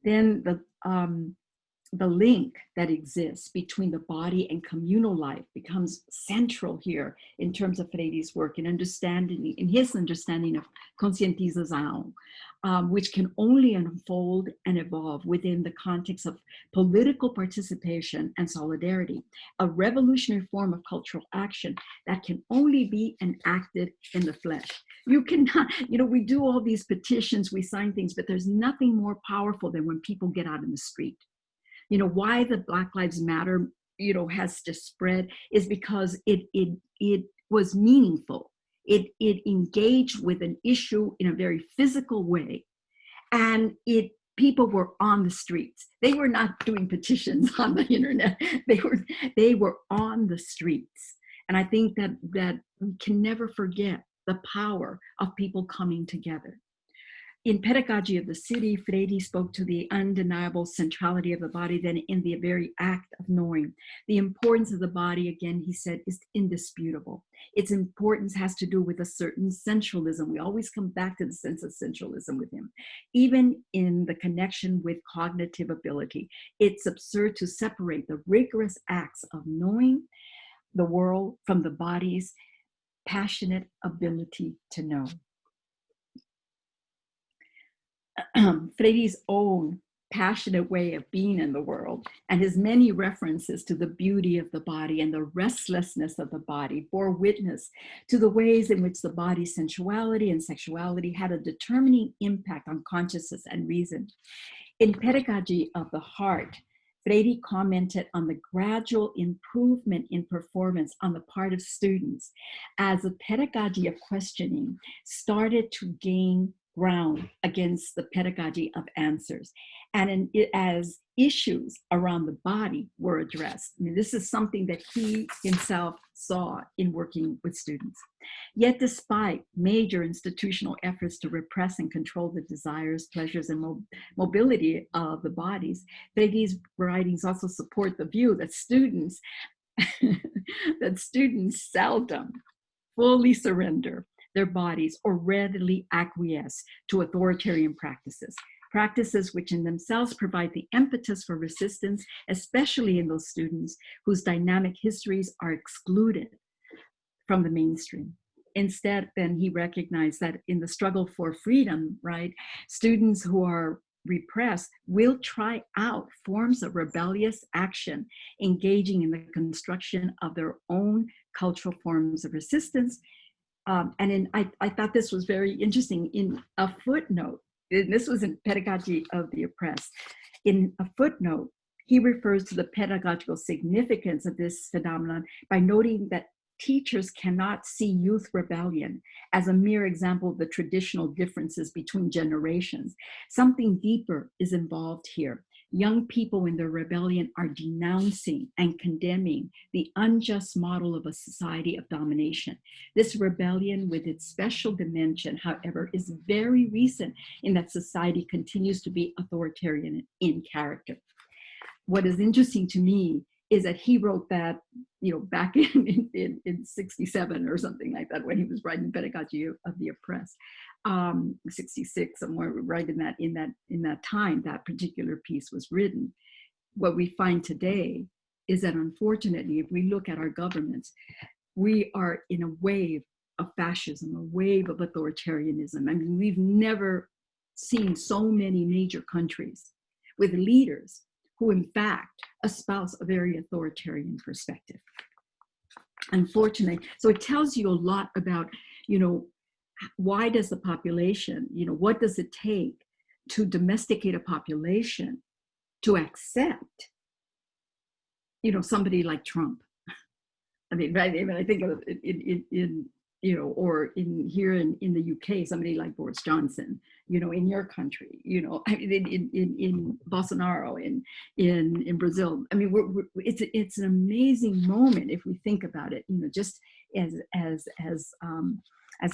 Then the link that exists between the body and communal life becomes central here in terms of Freire's work and understanding, in his understanding of conscientização, which can only unfold and evolve within the context of political participation and solidarity, a revolutionary form of cultural action that can only be enacted in the flesh. You cannot, we do all these petitions, we sign things, but there's nothing more powerful than when people get out in the street. Why the Black Lives Matter, has just spread is because it was meaningful. It engaged with an issue in a very physical way, and people were on the streets. They were not doing petitions on the internet. They were on the streets, and I think that we can never forget the power of people coming together. In Pedagogy of the City, Freire spoke to the undeniable centrality of the body, then in the very act of knowing. The importance of the body, again, he said, is indisputable. Its importance has to do with a certain sensualism. We always come back to the sense of sensualism with him. Even in the connection with cognitive ability, it's absurd to separate the rigorous acts of knowing the world from the body's passionate ability to know. Freire's own passionate way of being in the world and his many references to the beauty of the body and the restlessness of the body bore witness to the ways in which the body's sensuality and sexuality had a determining impact on consciousness and reason. In Pedagogy of the Heart, Freire commented on the gradual improvement in performance on the part of students as the pedagogy of questioning started to gain ground against the pedagogy of answers. And as issues around the body were addressed. This is something that he himself saw in working with students. Yet despite major institutional efforts to repress and control the desires, pleasures, and mobility of the bodies, Freire's writings also support the view that students seldom fully surrender their bodies or readily acquiesce to authoritarian practices which in themselves provide the impetus for resistance, especially in those students whose dynamic histories are excluded from the mainstream. Instead, then he recognized that in the struggle for freedom, right, students who are repressed will try out forms of rebellious action, engaging in the construction of their own cultural forms of resistance. I thought this was very interesting. In a footnote, this was in Pedagogy of the Oppressed, in a footnote, he refers to the pedagogical significance of this phenomenon by noting that teachers cannot see youth rebellion as a mere example of the traditional differences between generations. Something deeper is involved here. Young people in their rebellion are denouncing and condemning the unjust model of a society of domination. This rebellion, with its special dimension, however, is very recent in that society continues to be authoritarian in character. What is interesting to me is that he wrote that, back in 67 or something like that, when he was writing Pedagogy of the Oppressed, 66, somewhere right in that time that particular piece was written. What we find today is that, unfortunately, if we look at our governments, we are in a wave of fascism, a wave of authoritarianism. I mean, we've never seen so many major countries with leaders who in fact espouse a very authoritarian perspective. unfortunately. So it tells you a lot about, you know, why does the population, you know, what does it take to domesticate a population to accept, you know, somebody like Trump? I mean, right? I mean, I think of it in you know, or in here in the UK, somebody like Boris Johnson, you know, in your country, you know, I mean, in Bolsonaro, in Brazil. I mean, it's an amazing moment if we think about it, you know, just as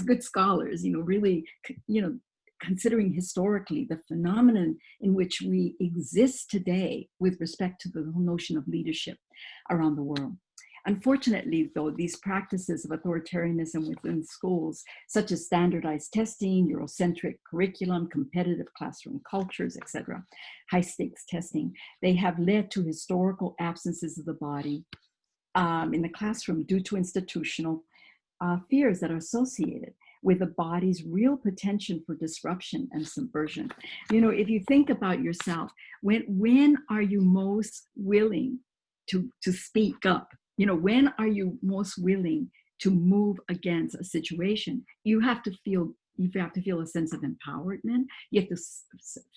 good scholars, you know, really, you know, considering historically the phenomenon in which we exist today with respect to the whole notion of leadership around the world. Unfortunately, though, these practices of authoritarianism within schools, such as standardized testing, Eurocentric curriculum, competitive classroom cultures, etc., high-stakes testing, they have led to historical absences of the body in the classroom due to institutional fears that are associated with the body's real potential for disruption and subversion. You know, if you think about yourself, when are you most willing to speak up? You know, when are you most willing to move against a situation? You have to feel a sense of empowerment. You have to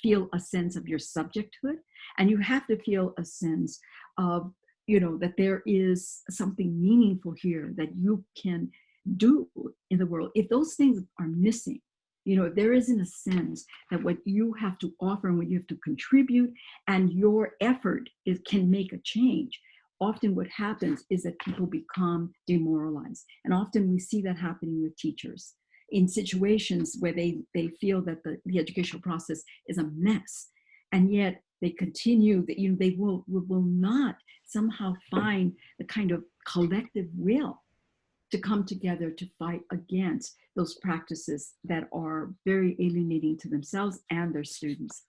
feel a sense of your subjecthood, and you have to feel a sense of, you know, that there is something meaningful here that you can do in the world. If those things are missing, you know, if there isn't a sense that what you have to offer and what you have to contribute and your effort can make a change, often what happens is that people become demoralized. And often we see that happening with teachers in situations where they feel that the educational process is a mess. And yet they continue, that, you know, they will not somehow find the kind of collective will to come together to fight against those practices that are very alienating to themselves and their students.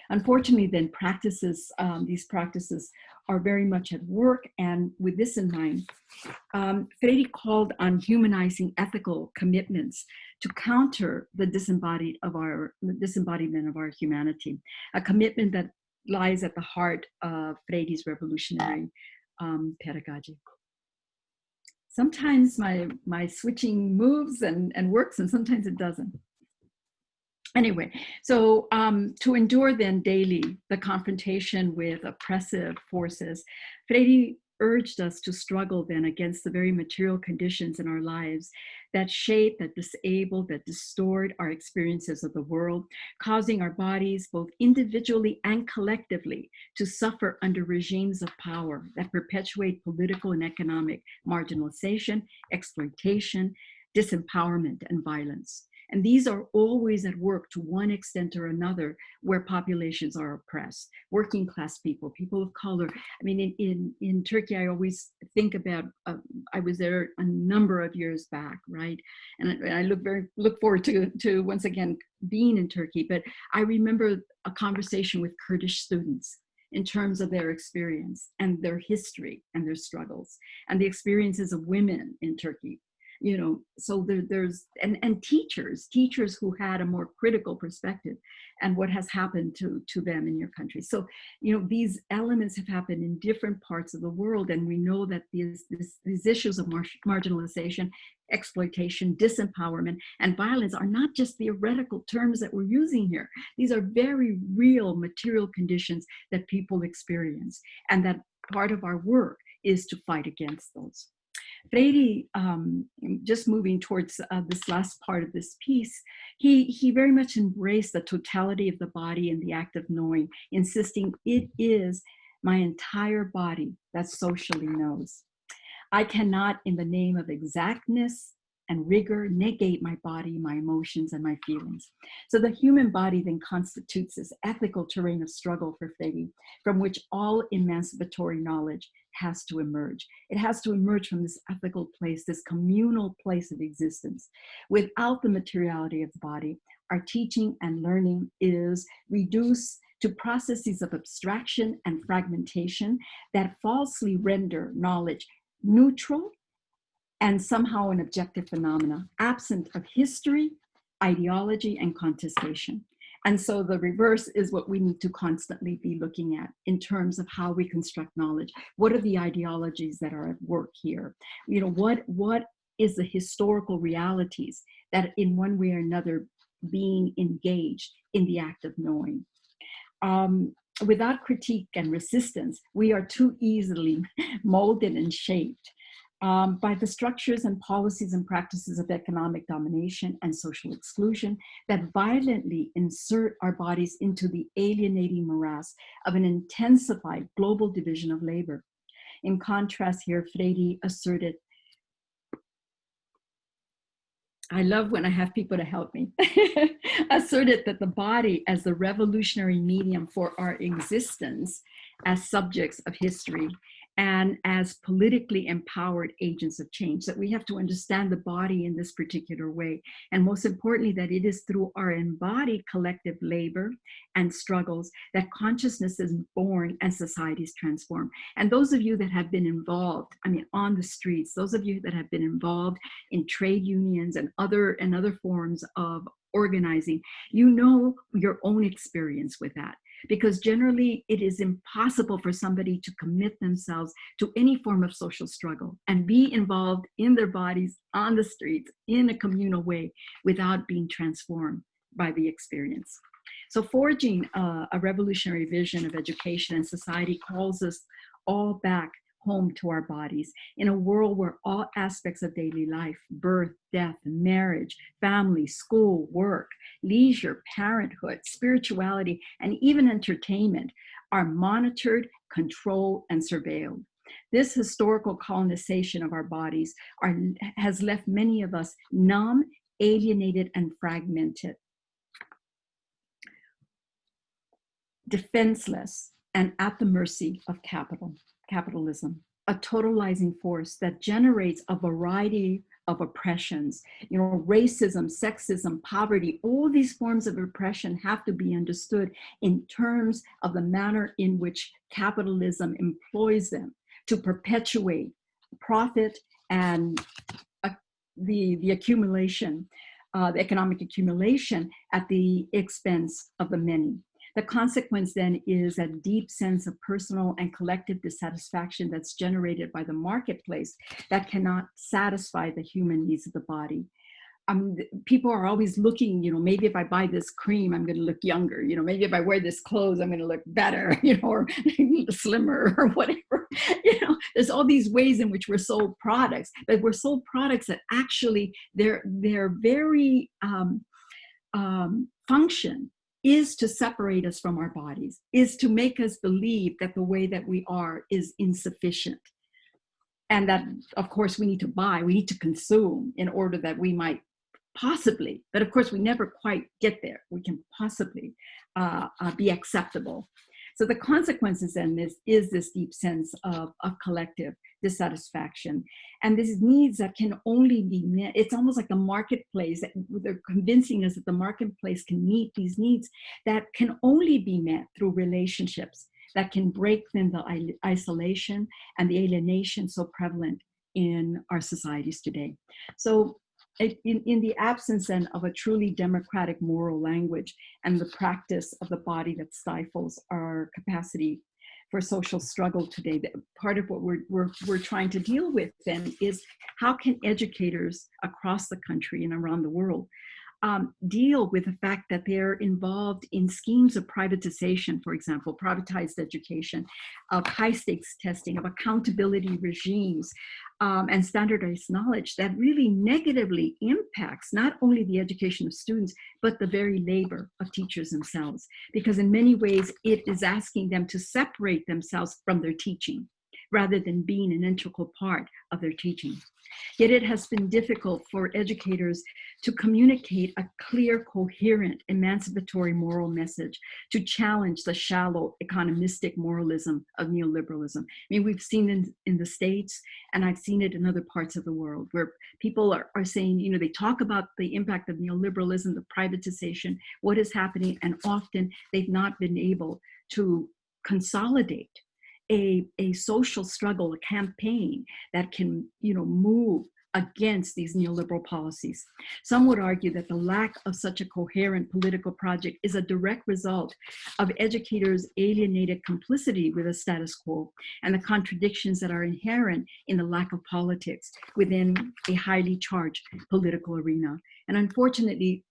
Unfortunately, then these practices are very much at work. And with this in mind, Freire called on humanizing ethical commitments to counter the disembodiment of our humanity, a commitment that lies at the heart of Freire's revolutionary pedagogy. Sometimes my switching moves and works, and sometimes it doesn't. Anyway, so to endure then daily the confrontation with oppressive forces, Freire urged us to struggle then against the very material conditions in our lives that shape, that disable, that distort our experiences of the world, causing our bodies both individually and collectively to suffer under regimes of power that perpetuate political and economic marginalization, exploitation, disempowerment, and violence. And these are always at work to one extent or another where populations are oppressed. Working class people, people of color. I mean, in Turkey, I always think about, I was there a number of years back, right? And I look forward to once again being in Turkey. But I remember a conversation with Kurdish students in terms of their experience and their history and their struggles and the experiences of women in Turkey. You know, so there's teachers who had a more critical perspective and what has happened to them in your country. So, you know, these elements have happened in different parts of the world, and we know that these issues of marginalization, exploitation, disempowerment, and violence are not just theoretical terms that we're using here. These are very real material conditions that people experience, and that part of our work is to fight against those. Freire, just moving towards this last part of this piece, he very much embraced the totality of the body and the act of knowing, insisting it is my entire body that socially knows. I cannot, in the name of exactness and rigor, negate my body, my emotions, and my feelings. So the human body then constitutes this ethical terrain of struggle for Freire, from which all emancipatory knowledge has to emerge. It has to emerge from this ethical place, this communal place of existence. Without the materiality of the body, our teaching and learning is reduced to processes of abstraction and fragmentation that falsely render knowledge neutral and somehow an objective phenomena, absent of history, ideology, and contestation. And so the reverse is what we need to constantly be looking at in terms of how we construct knowledge. What are the ideologies that are at work here? You know, what is the historical realities that in one way or another being engaged in the act of knowing? Without critique and resistance, we are too easily molded and shaped by the structures and policies and practices of economic domination and social exclusion that violently insert our bodies into the alienating morass of an intensified global division of labor. In contrast here, Freire asserted, I love when I have people to help me, asserted that the body as the revolutionary medium for our existence as subjects of history and as politically empowered agents of change, that we have to understand the body in this particular way. And most importantly, that it is through our embodied collective labor and struggles that consciousness is born and societies transform. And those of you that have been involved, I mean, on the streets, those of you that have been involved in trade unions and other forms of organizing, you know your own experience with that. Because generally it is impossible for somebody to commit themselves to any form of social struggle and be involved in their bodies on the streets in a communal way without being transformed by the experience. So forging a revolutionary vision of education and society calls us all back home to our bodies in a world where all aspects of daily life, birth, death, marriage, family, school, work, leisure, parenthood, spirituality, and even entertainment are monitored, controlled, and surveilled. This historical colonization of our bodies has left many of us numb, alienated, and fragmented, defenseless, and at the mercy of capitalism, a totalizing force that generates a variety of oppressions. You know, racism, sexism, poverty, all these forms of oppression have to be understood in terms of the manner in which capitalism employs them to perpetuate profit and the accumulation, the economic accumulation at the expense of the many. The consequence then is a deep sense of personal and collective dissatisfaction that's generated by the marketplace that cannot satisfy the human needs of the body. People are always looking, you know, maybe if I buy this cream, I'm going to look younger. You know, maybe if I wear this clothes, I'm going to look better, you know, or slimmer or whatever. You know, there's all these ways in which we're sold products, but we're sold products that actually their very function is to separate us from our bodies, is to make us believe that the way that we are is insufficient. And that, of course, we need to buy, we need to consume in order that we might possibly, but of course we never quite get there. We can possibly be acceptable. So the consequences then is this deep sense of collective dissatisfaction. And these needs that can only be met, it's almost like the marketplace, they're convincing us that the marketplace can meet these needs that can only be met through relationships that can break then the isolation and the alienation so prevalent in our societies today. So in the absence then of a truly democratic moral language and the practice of the body that stifles our capacity for social struggle today, part of what we're trying to deal with then is how can educators across the country and around the world deal with the fact that they're involved in schemes of privatization, for example, privatized education, of high stakes testing, of accountability regimes, and standardized knowledge that really negatively impacts not only the education of students, but the very labor of teachers themselves. Because in many ways, it is asking them to separate themselves from their teaching rather than being an integral part of their teaching. Yet it has been difficult for educators to communicate a clear, coherent, emancipatory moral message to challenge the shallow, economistic moralism of neoliberalism. I mean, we've seen in the States, and I've seen it in other parts of the world, where people are saying, you know, they talk about the impact of neoliberalism, the privatization, what is happening, and often they've not been able to consolidate a social struggle, a campaign that can, you know, move against these neoliberal policies. Some would argue that the lack of such a coherent political project is a direct result of educators' alienated complicity with the status quo and the contradictions that are inherent in the lack of politics within a highly charged political arena. And unfortunately,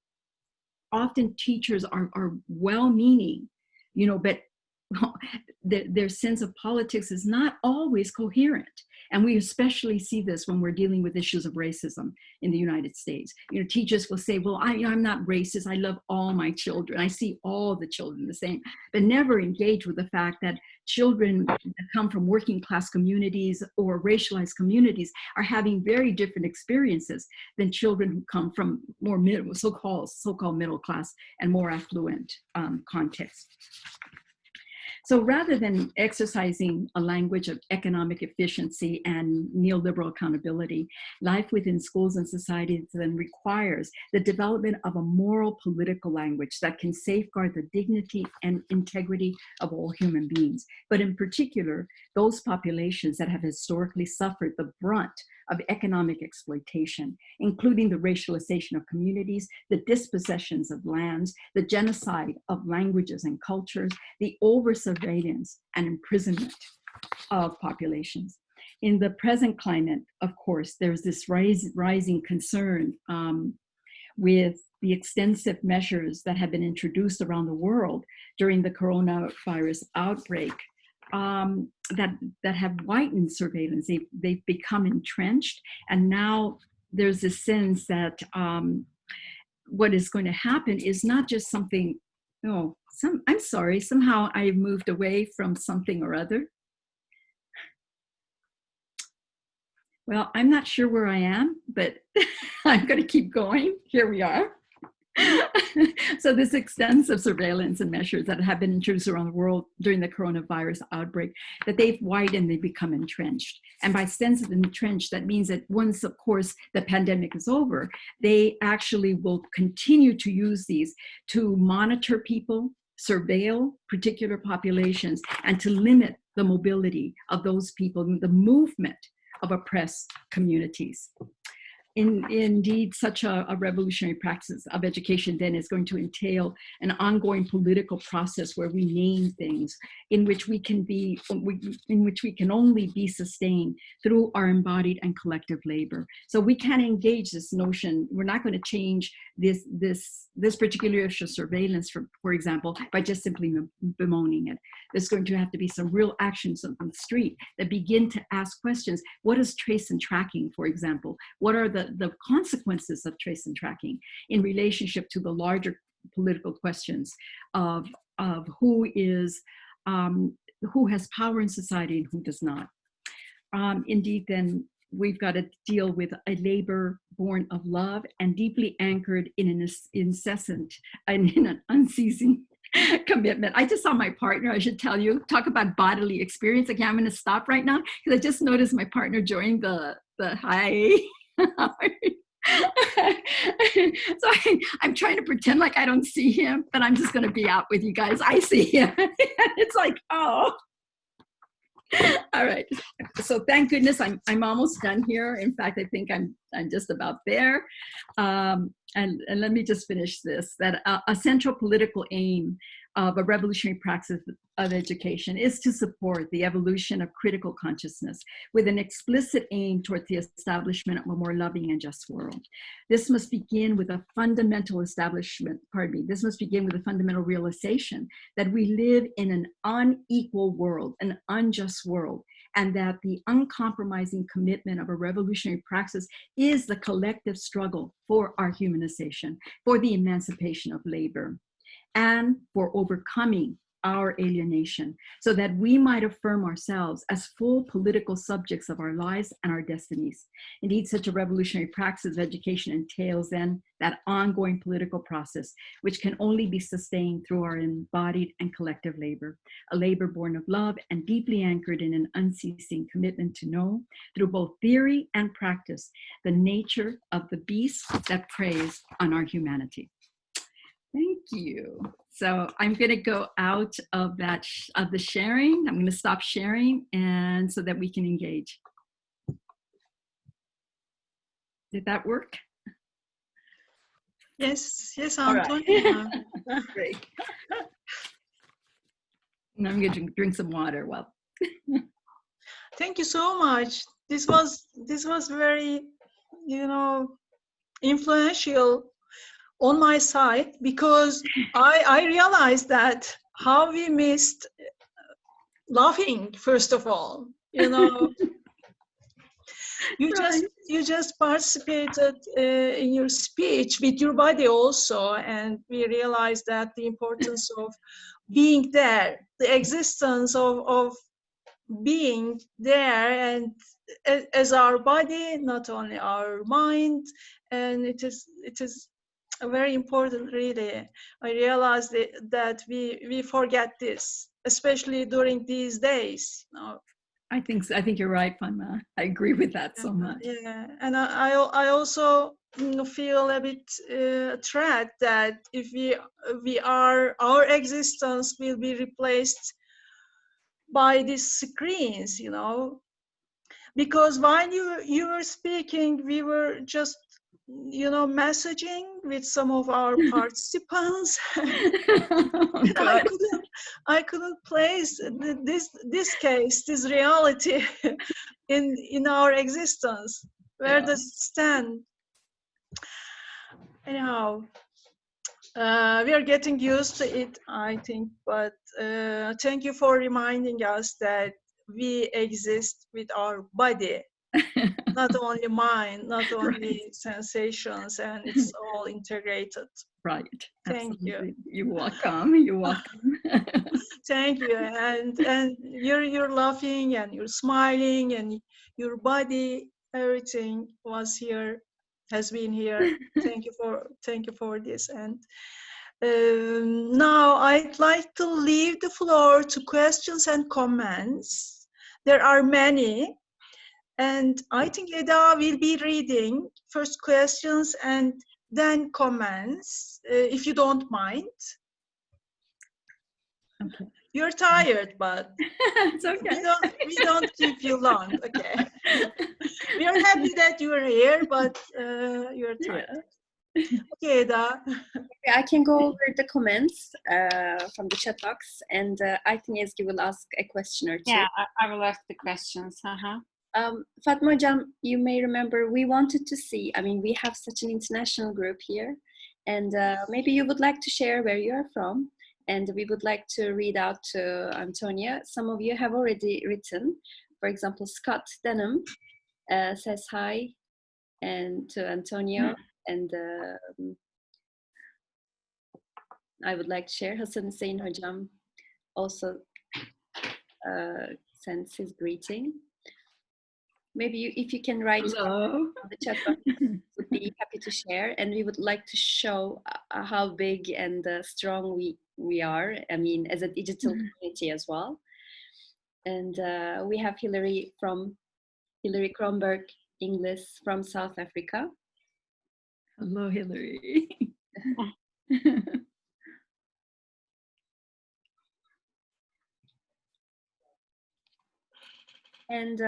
often teachers are well-meaning, but their sense of politics is not always coherent. And we especially see this when we're dealing with issues of racism in the United States. Teachers will say, well, I'm not racist. I love all my children. I see all the children the same, but never engage with the fact that children that come from working class communities or racialized communities are having very different experiences than children who come from more so-called middle class and more affluent contexts. So rather than exercising a language of economic efficiency and neoliberal accountability, life within schools and societies then requires the development of a moral political language that can safeguard the dignity and integrity of all human beings, but in particular, those populations that have historically suffered the brunt of economic exploitation, including the racialization of communities, the dispossessions of lands, the genocide of languages and cultures, the over-surveillance and imprisonment of populations. In the present climate, of course, there's this rising concern with the extensive measures that have been introduced around the world during the coronavirus outbreak that have whitened surveillance. They've become entrenched, and now there's a sense that what is going to happen is not just something, I'm sorry, somehow I moved away from something or other. Well, I'm not sure where I am, but I'm going to keep going. Here we are. So this extensive surveillance and measures that have been introduced around the world during the coronavirus outbreak, that they've widened, they become entrenched. And by sense of entrenched, that means that once, of course, the pandemic is over, they actually will continue to use these to monitor people, surveil particular populations, and to limit the mobility of those people, the movement of oppressed communities. Indeed, such a revolutionary practice of education then is going to entail an ongoing political process where we name things in which we can only be sustained through our embodied and collective labor. So we can't engage this notion. We're not going to change this particular issue of surveillance, for example, by just simply bemoaning it. There's going to have to be some real actions on the street that begin to ask questions. What is trace and tracking, for example? What are the consequences of trace and tracking in relationship to the larger political questions of who has power in society and who does not? Indeed, then we've got to deal with a labor born of love and deeply anchored in an incessant and in an unceasing commitment. I just saw my partner, I should tell you, talk about bodily experience. Okay, I'm going to stop right now because I just noticed my partner joined the hi. So I'm trying to pretend like I don't see him, but I'm just going to be out with you guys. I see him. It's like, oh. All right. So thank goodness I'm almost done here. In fact, I think I'm just about there. And let me just finish this, that a central political aim of a revolutionary practice of education is to support the evolution of critical consciousness with an explicit aim towards the establishment of a more loving and just world. This must begin with a fundamental this must begin with a fundamental realization that we live in an unequal world, an unjust world, and that the uncompromising commitment of a revolutionary praxis is the collective struggle for our humanization, for the emancipation of labor, and for overcoming our alienation, so that we might affirm ourselves as full political subjects of our lives and our destinies. Indeed, such a revolutionary practice of education entails then that ongoing political process, which can only be sustained through our embodied and collective labor, a labor born of love and deeply anchored in an unceasing commitment to know, through both theory and practice, the nature of the beast that preys on our humanity. Thank you. So I'm going to go out of the sharing. I'm going to stop sharing, and so that we can engage. Did that work? Yes, yes, All right. Antonia. Great. And I'm going to drink some water. Well, Thank you so much. This was very, influential on my side, because I realized that how we missed laughing, first of all. You just participated in your speech with your body also, and we realized that the importance of being there, the existence of being there, and as our body, not only our mind, and it is very important, really. I realized that we forget this, especially during these days. I think so. I think you're right, Fatma. I agree with that so much. Yeah, and I also feel a bit threat that if our existence will be replaced by these screens, because while you were speaking, we were just messaging with some of our participants. I couldn't place this reality in our existence. Where does it stand? Anyhow, we are getting used to it, I think, but thank you for reminding us that we exist with our body, not only mind, not only sensations, and it's all integrated. Right. Thank Absolutely. you. You're welcome. You're welcome. Thank you. And you're laughing and you're smiling, and your body, everything has been here. Thank you for this. And now I'd like to leave the floor to questions and comments. There are many, and I think Eda will be reading first questions and then comments, if you don't mind. Okay. You're tired, but It's okay. we don't keep you long. Okay. We are happy that you are here, but you're tired. Yeah. Okay, Eda. I can go over the comments from the chat box, and I think Ezgi will ask a question or two. Yeah, I will ask the questions. Fatma Hocam, you may remember we wanted to see, we have such an international group here, and maybe you would like to share where you are from, and we would like to read out to Antonia. Some of you have already written. For example, Scott Denham says hi, and to Antonia, and I would like to share. Hasan Hüseyin Hocam also sends his greeting. Maybe if you can write on the chat box, would be happy to share. And we would like to show how big and strong we are, as a digital community as well. And we have Hillary Kronberg Inglis from South Africa. Hello, Hillary. And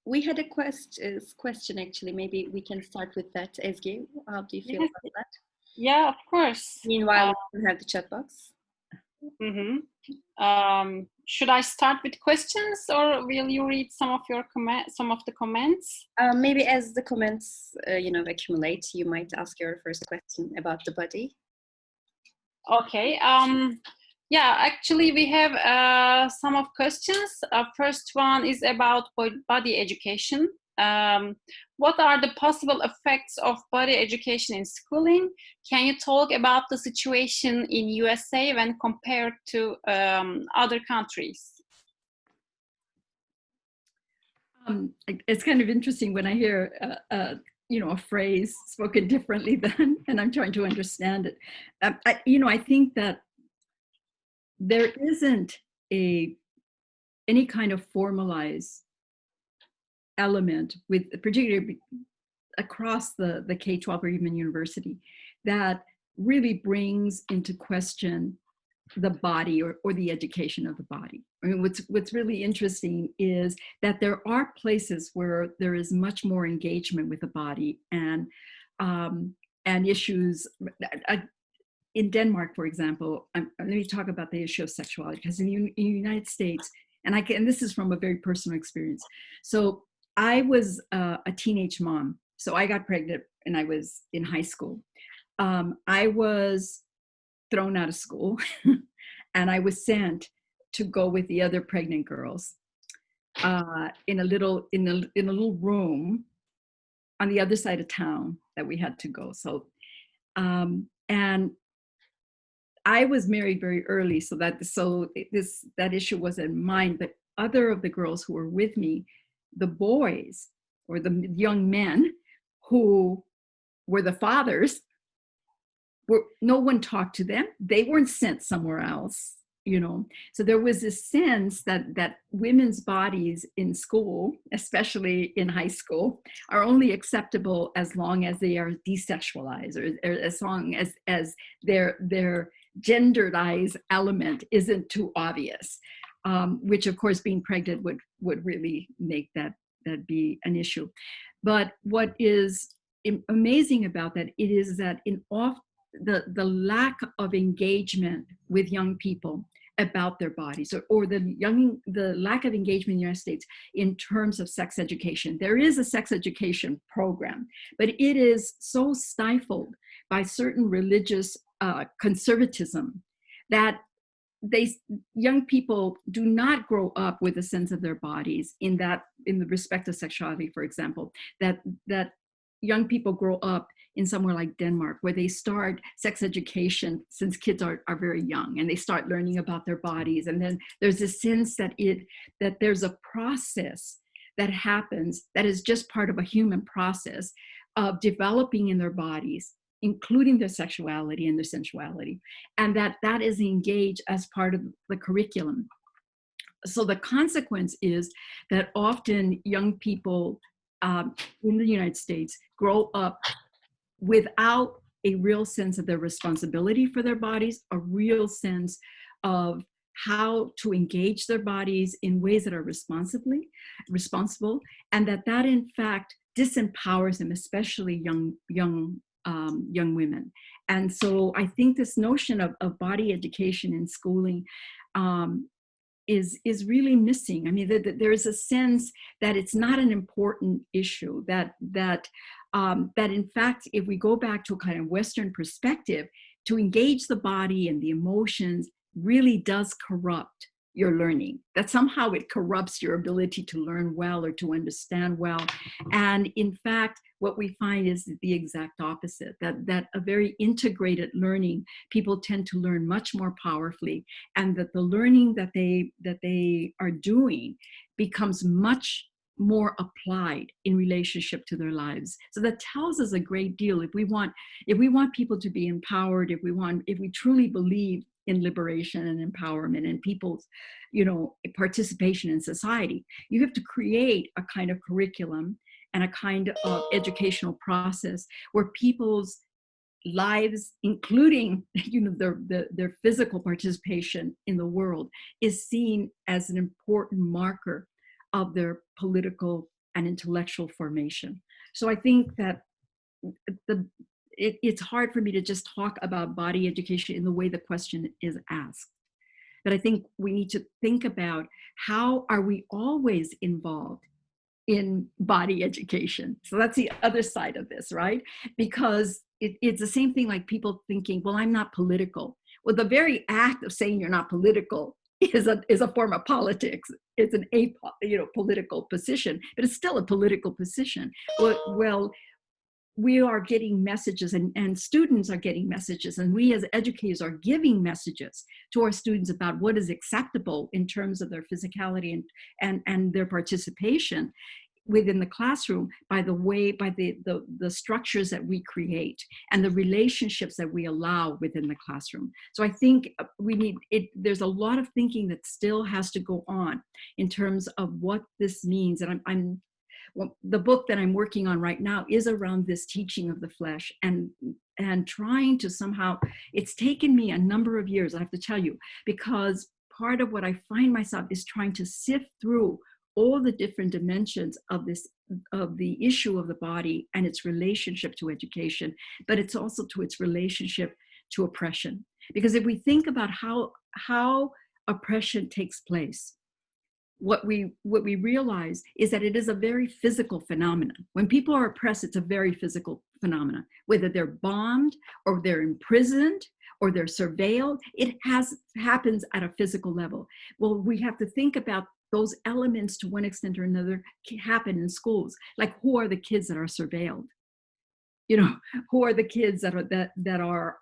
we had a question actually. Maybe we can start with that. Ezgi, how do you feel about that? Yeah, of course. Meanwhile, we can have the chat box. Should I start with questions, or will you read some of the comments? Maybe as the comments accumulate, you might ask your first question about the body. Okay. Yeah, actually we have some of questions. First one is about body education. What are the possible effects of body education in schooling? Can you talk about the situation in USA when compared to other countries? It's kind of interesting when I hear a phrase spoken differently than, and I'm trying to understand it. I think that there isn't any kind of formalized element, with particularly across the K-12 or even university, that really brings into question the body or the education of the body. I mean, what's really interesting is that there are places where there is much more engagement with the body and issues. In Denmark, for example, let me talk about the issue of sexuality, because in the United States, and this is from a very personal experience. So I was a teenage mom. So I got pregnant and I was in high school. I was thrown out of school and I was sent to go with the other pregnant girls in a little room on the other side of town that we had to go. So and I was married very early, so that issue wasn't mine. But other of the girls who were with me, the boys or the young men who were the fathers, no one talked to them. They weren't sent somewhere else, you know. So there was this sense that women's bodies in school, especially in high school, are only acceptable as long as they are desexualized, or as long as their genderized element isn't too obvious, which of course being pregnant would really make that be an issue. But what is amazing about that, it is that in the lack of engagement with young people about their bodies, or the lack of engagement in the United States in terms of sex education. There is a sex education program, but it is so stifled by certain religious conservatism that young people do not grow up with a sense of their bodies in the respect of sexuality, for example, that young people grow up in somewhere like Denmark, where they start sex education since kids are very young, and they start learning about their bodies. And then there's a sense that there's a process that happens that is just part of a human process of developing in their bodies, including their sexuality and their sensuality, and that is engaged as part of the curriculum. So the consequence is that often young people in the United States grow up without a real sense of their responsibility for their bodies, a real sense of how to engage their bodies in ways that are responsible, and that in fact disempowers them, especially young women. And so I think this notion of body education in schooling is really missing. I mean, there is a sense that it's not an important issue, that in fact, if we go back to a kind of Western perspective, to engage the body and the emotions really does corrupt your learning, that somehow it corrupts your ability to learn well or to understand well. And in fact, what we find is the exact opposite, that a very integrated learning, people tend to learn much more powerfully, and that the learning that they are doing becomes much more applied in relationship to their lives. So that tells us a great deal. If we want people to be empowered, if we truly believe in liberation and empowerment and people's, participation in society, you have to create a kind of curriculum and a kind of educational process where people's lives, including their physical participation in the world, is seen as an important marker of their political and intellectual formation. So I think that it's hard for me to just talk about body education in the way the question is asked. But I think we need to think about, how are we always involved in body education? So that's the other side of this, right? Because it's the same thing like people thinking, well, I'm not political. Well, the very act of saying you're not political is a form of politics. It's an political position, but it's still a political position. Well, we are getting messages, and students are getting messages, and we as educators are giving messages to our students about what is acceptable in terms of their physicality and their participation within the classroom by the structures that we create and the relationships that we allow within the classroom. So I think there's a lot of thinking that still has to go on in terms of what this means. And the book that I'm working on right now is around this teaching of the flesh, and trying to somehow, it's taken me a number of years, I have to tell you, because part of what I find myself is trying to sift through all the different dimensions of the issue of the body and its relationship to education, but it's also to its relationship to oppression. Because if we think about how oppression takes place, what we realize is that it is a very physical phenomenon. When people are oppressed, it's a very physical phenomenon. Whether they're bombed or they're imprisoned or they're surveilled, it happens at a physical level. Well, we have to think about those elements to one extent or another happen in schools. Like, who are the kids that are surveilled? You know, who are the kids that are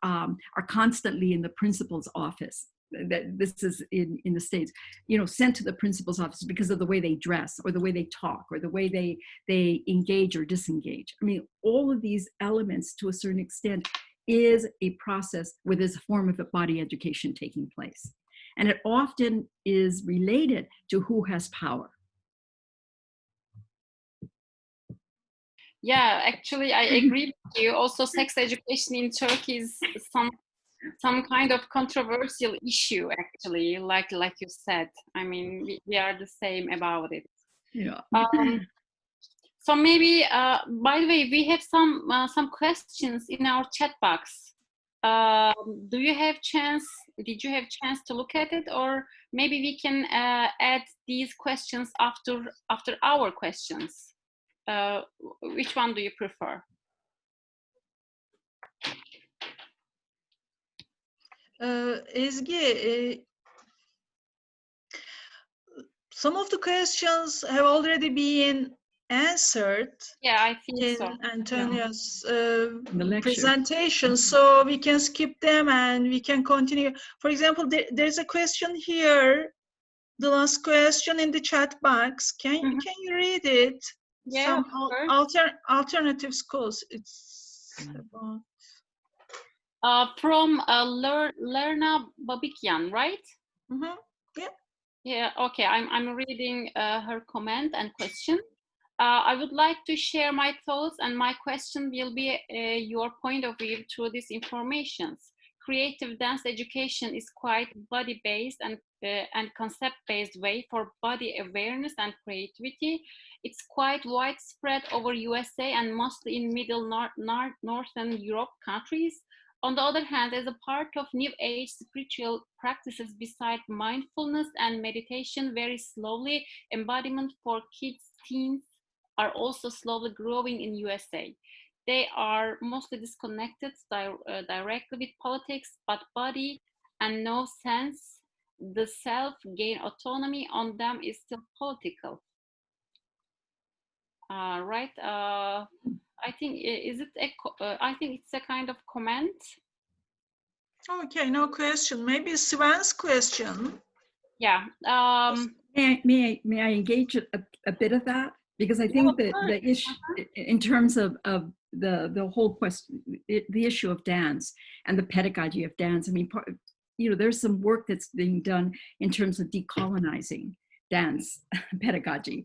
constantly in the principal's office? That this is in the States, you know, sent to the principal's office because of the way they dress or the way they talk or the way they engage or disengage. I mean, all of these elements to a certain extent is a process where there's a form of body education taking place. And it often is related to who has power. Yeah, actually, I agree with you. Also, sex education in Turkey is some kind of controversial issue, actually, like you said. I mean, we are the same about it. Yeah. So maybe, by the way, we have some questions in our chat box. Did you have chance to look at it, or maybe we can add these questions after our questions? Which one do you prefer? Ezgi, some of the questions have already been answered. Yeah, I think in so. Antonia's lecture. presentation, so we can skip them and we can continue. For example, there's a question here, the last question in the chat box. Can you read it? Yeah, some alternative schools. It's about from Lerna Babikyan, right? Yeah. Yeah. Okay. I'm reading her comment and question. I would like to share my thoughts, and my question will be your point of view through these informations. Creative dance education is quite body-based and concept-based way for body awareness and creativity. It's quite widespread over USA and mostly in middle northern Europe countries. On the other hand, as a part of New Age spiritual practices beside mindfulness and meditation, very slowly embodiment for kids, teens are also slowly growing in USA. They are mostly disconnected directly with politics, but body and no sense the self gain autonomy on them is still political. Right? I think I think it's a kind of comment. Okay, no question. Maybe Sven's question. Yeah. May I engage a bit of that? Because I think that the issue in terms of the whole question, the issue of dance and the pedagogy of dance. I mean, you know, there's some work that's being done in terms of decolonizing dance pedagogy,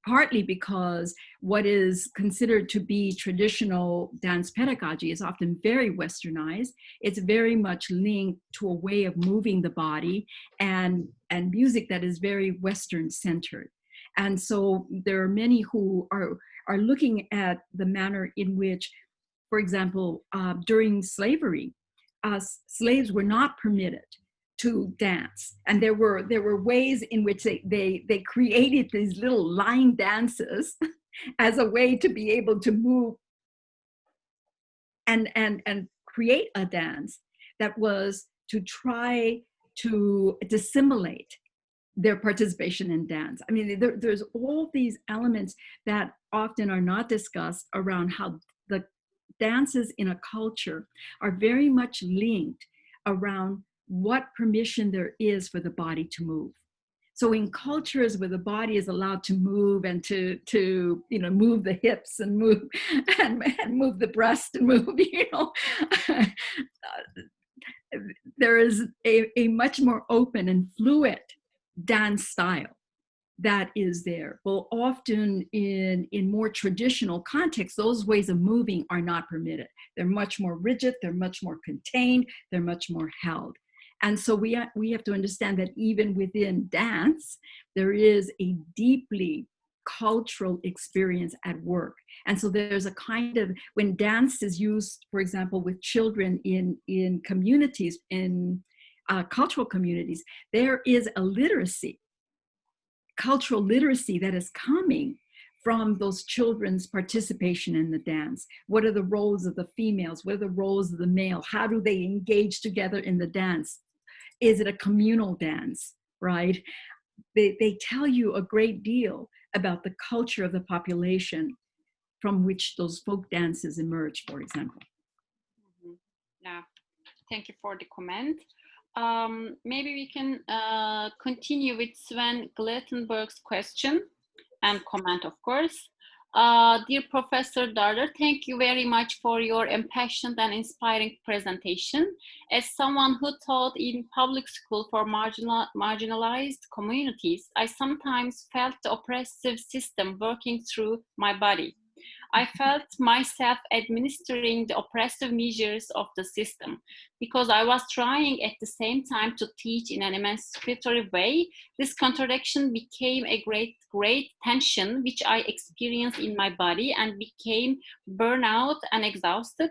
partly because what is considered to be traditional dance pedagogy is often very westernized. It's very much linked to a way of moving the body and music that is very Western centered. And so there are many who are looking at the manner in which, for example, during slavery, slaves were not permitted to dance, and there were ways in which they created these little line dances as a way to be able to move and create a dance that was to try to dissimulate their participation in dance. I mean, there's all these elements that often are not discussed around how the dances in a culture are very much linked around what permission there is for the body to move. So in cultures where the body is allowed to move and to you know, move the hips and move and move the breast and move, you know, there is a much more open and fluid dance style that is there. Well, often in more traditional contexts, those ways of moving are not permitted. They're much more rigid, they're much more contained, they're much more held. And so we have to understand that even within dance, there is a deeply cultural experience at work. And so there's a kind of, when dance is used, for example, with children in communities, in cultural communities, there is a literacy, cultural literacy that is coming from those children's participation in the dance. What are the roles of the females? What are the roles of the male? How do they engage together in the dance? Is it a communal dance, right? They tell you a great deal about the culture of the population from which those folk dances emerge, for example. Mm-hmm. Yeah, thank you for the comment. Maybe we can continue with Sven Glattenberg's question and comment, of course. Dear Professor Darder, thank you very much for your impassioned and inspiring presentation. As someone who taught in public school for marginalized communities, I sometimes felt the oppressive system working through my body. I felt myself administering the oppressive measures of the system because I was trying at the same time to teach in an emancipatory way. This contradiction became a great tension which I experienced in my body and became burnout and exhausted.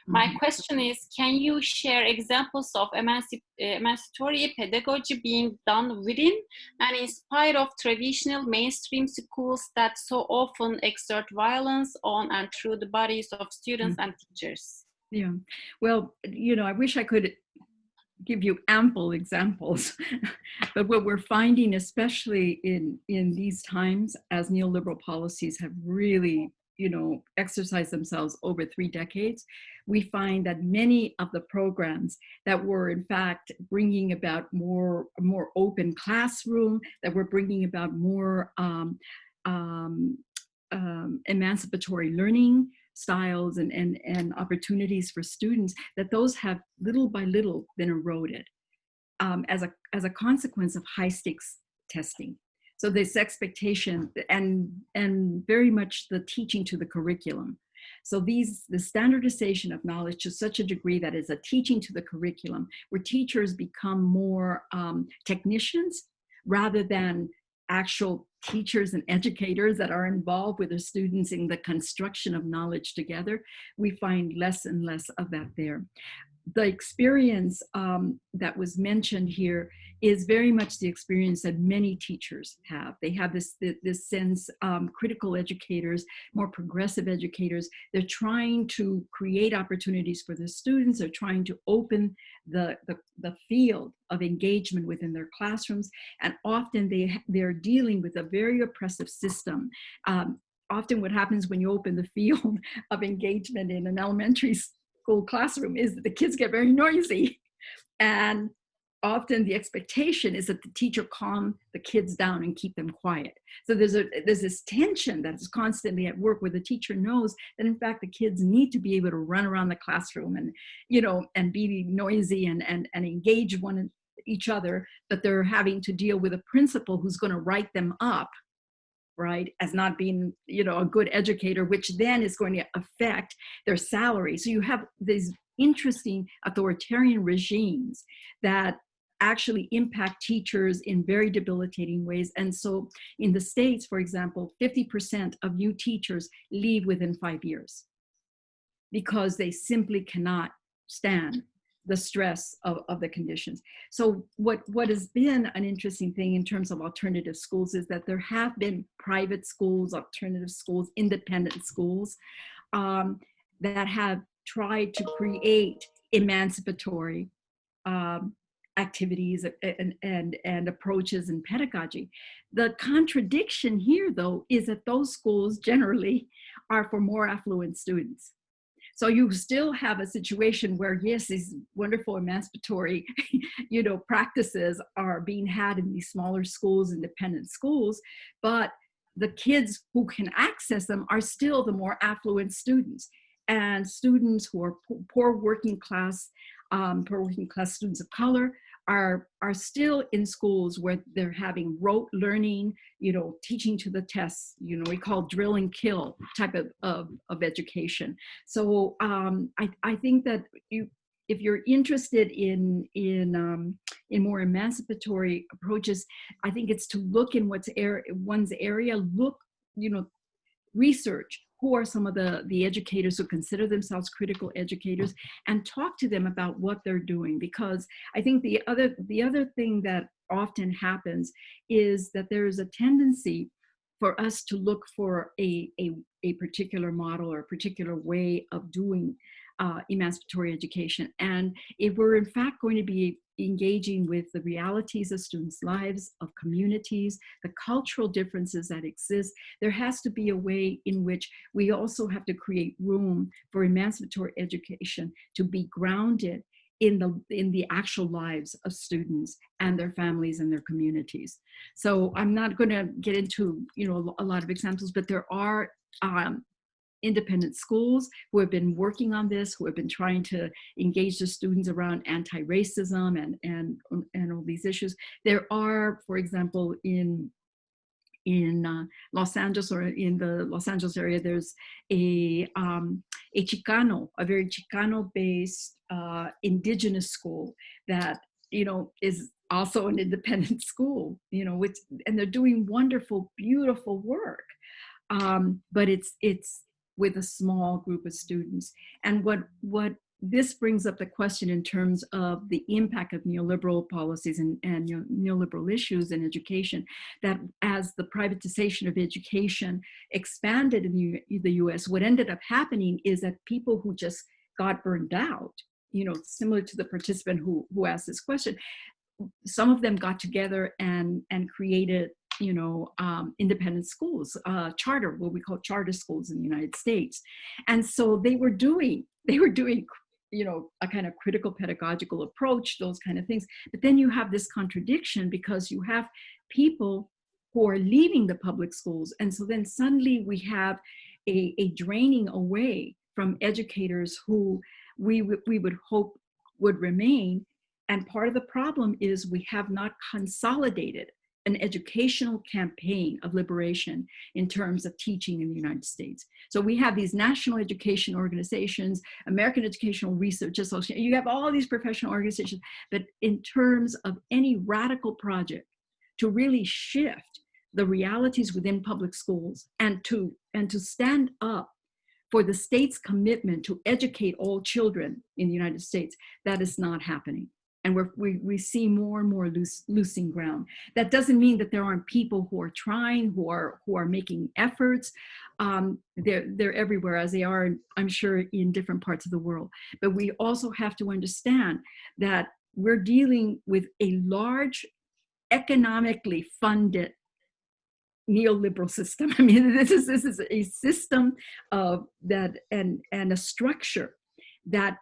My question is, can you share examples of emancipatory pedagogy being done within and in spite of traditional mainstream schools that so often exert violence on and through the bodies of students and teachers? Yeah, well, you know, I wish I could give you ample examples, but what we're finding, especially in these times, as neoliberal policies have really, you know, exercised themselves over 3 decades, we find that many of the programs that were in fact bringing about a more open classroom, that were bringing about more emancipatory learning styles and opportunities for students, that those have little by little been eroded as a consequence of high stakes testing. So this expectation and very much the teaching to the curriculum. So the standardization of knowledge to such a degree that is a teaching to the curriculum, where teachers become more technicians rather than actual teachers and educators that are involved with their students in the construction of knowledge together. We find less and less of that there. The experience that was mentioned here is very much the experience that many teachers have. They have this sense, critical educators, more progressive educators, they're trying to create opportunities for their students. They're trying to open the field of engagement within their classrooms. And often they're dealing with a very oppressive system. Often what happens when you open the field of engagement in an elementary school classroom is that the kids get very noisy, and often the expectation is that the teacher calm the kids down and keep them quiet. So there's this tension that is constantly at work, where the teacher knows that in fact the kids need to be able to run around the classroom and, you know, and be noisy and engage each other, but they're having to deal with a principal who's going to write them up, right, as not being, you know, a good educator, which then is going to affect their salary. So you have these interesting authoritarian regimes that actually impact teachers in very debilitating ways. And so in the States, for example, 50% of new teachers leave within 5 years because they simply cannot stand the stress of the conditions. So what has been an interesting thing in terms of alternative schools is that there have been private schools, alternative schools, independent schools that have tried to create emancipatory activities and approaches and pedagogy. The contradiction here, though, is that those schools generally are for more affluent students. So you still have a situation where, yes, these wonderful emancipatory, you know, practices are being had in these smaller schools, independent schools, but the kids who can access them are still the more affluent students, and students who are poor working class students of color are still in schools where they're having rote learning, you know, teaching to the tests, you know, we call drill and kill type of education. So I think that you're interested in more emancipatory approaches, I think it's to look in one's area, look, research who are some of the educators who consider themselves critical educators, and talk to them about what they're doing. Because I think the other thing that often happens is that there is a tendency for us to look for a particular model or a particular way of doing emancipatory education. And if we're in fact going to be engaging with the realities of students' lives, of communities, the cultural differences that exist, there has to be a way in which we also have to create room for emancipatory education to be grounded in the actual lives of students and their families and their communities. So I'm not going to get into a lot of examples, but there are independent schools who have been working on this, who have been trying to engage the students around anti-racism and all these issues. There are, for example, in Los Angeles, or in the Los Angeles area, there's a Chicano, a very Chicano-based indigenous school that is also an independent school, and they're doing wonderful, beautiful work. But it's with a small group of students. And what this brings up the question in terms of the impact of neoliberal policies and neoliberal issues in education, that as the privatization of education expanded in the US, what ended up happening is that people who just got burned out, similar to the participant who asked this question, some of them got together and created independent schools, charter, what we call charter schools in the United States. And so they were doing, a kind of critical pedagogical approach, those kind of things. But then you have this contradiction because you have people who are leaving the public schools. And so then suddenly we have a draining away from educators who we would hope would remain. And part of the problem is we have not consolidated an educational campaign of liberation in terms of teaching in the United States. So we have these national education organizations, American Educational Research Association, you have all these professional organizations, but in terms of any radical project to really shift the realities within public schools and to stand up for the state's commitment to educate all children in the United States, that is not happening. And we see more and more losing ground. That doesn't mean that there aren't people who are trying, who are making efforts. They're everywhere, as they are, I'm sure, in different parts of the world. But we also have to understand that we're dealing with a large, economically funded neoliberal system. I mean, this is a system of that and a structure that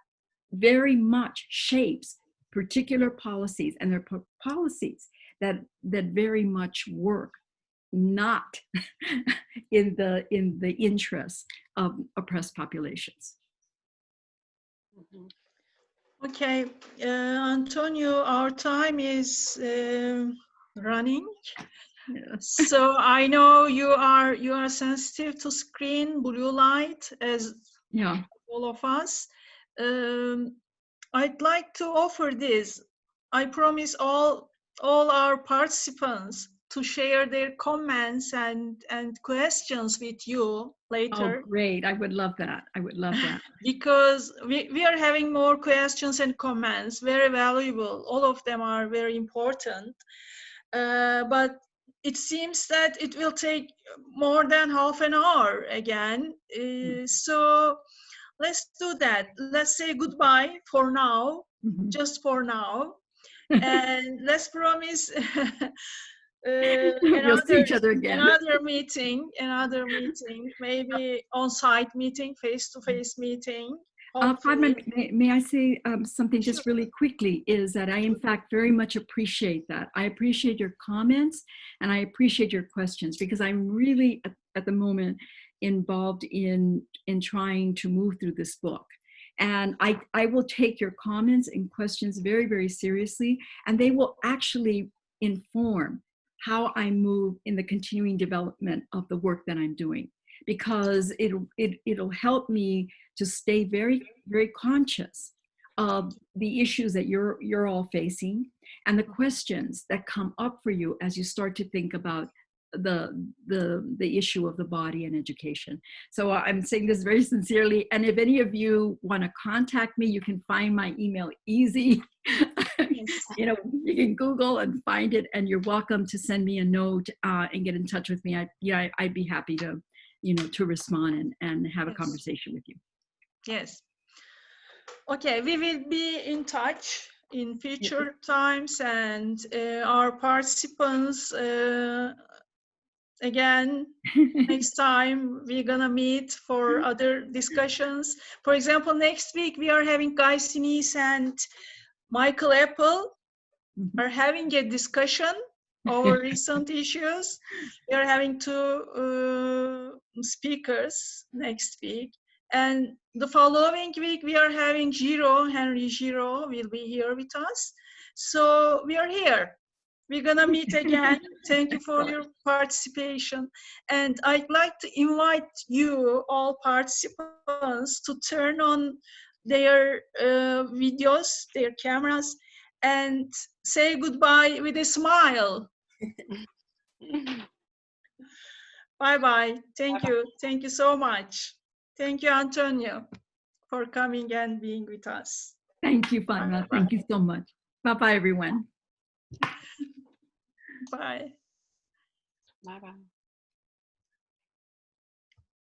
very much shapes particular policies, and they're policies that very much work not in the interests of oppressed populations. Okay, Antonio, our time is running. Yes. So I know you are sensitive to screen blue light, as all of us. I'd like to offer this. I promise all our participants to share their comments and questions with you later. Oh, great. I would love that. I would love that. Because we are having more questions and comments, very valuable. All of them are very important. But it seems that it will take more than half an hour again. So let's do that. Let's say goodbye for now, just for now. And let's promise we'll see each other again. Another meeting, maybe on-site meeting, face-to-face meeting. Fatma, may I say something just really quickly, is that I in fact very much appreciate that. I appreciate your comments and I appreciate your questions, because I'm really at the moment involved in trying to move through this book. And I will take your comments and questions very, very seriously, and they will actually inform how I move in the continuing development of the work that I'm doing, because it'll help me to stay very, very conscious of the issues that you're all facing and the questions that come up for you as you start to think about the issue of the body and education. So I'm saying this very sincerely, and if any of you want to contact me, you can find my email easy. You know, you can Google and find it, and you're welcome to send me a note and get in touch with me. I'd be happy to, you know, to respond and have a conversation with you. Yes. Okay, we will be in touch in future times, and our participants, again, next time we're gonna meet for other discussions. For example, next week we are having Guy Sinise and Michael Apple are having a discussion over recent issues. We are having two speakers next week. And the following week, we are having Henry Giro will be here with us. So we are here. We're gonna meet again. Thank you for your participation. And I'd like to invite you, all participants, to turn on their videos, their cameras, and say goodbye with a smile. Bye-bye. Thank you. Thank you so much. Thank you, Antonia, for coming and being with us. Thank you, Fatma. Thank you so much. Bye-bye, everyone. Bye. Bye-bye.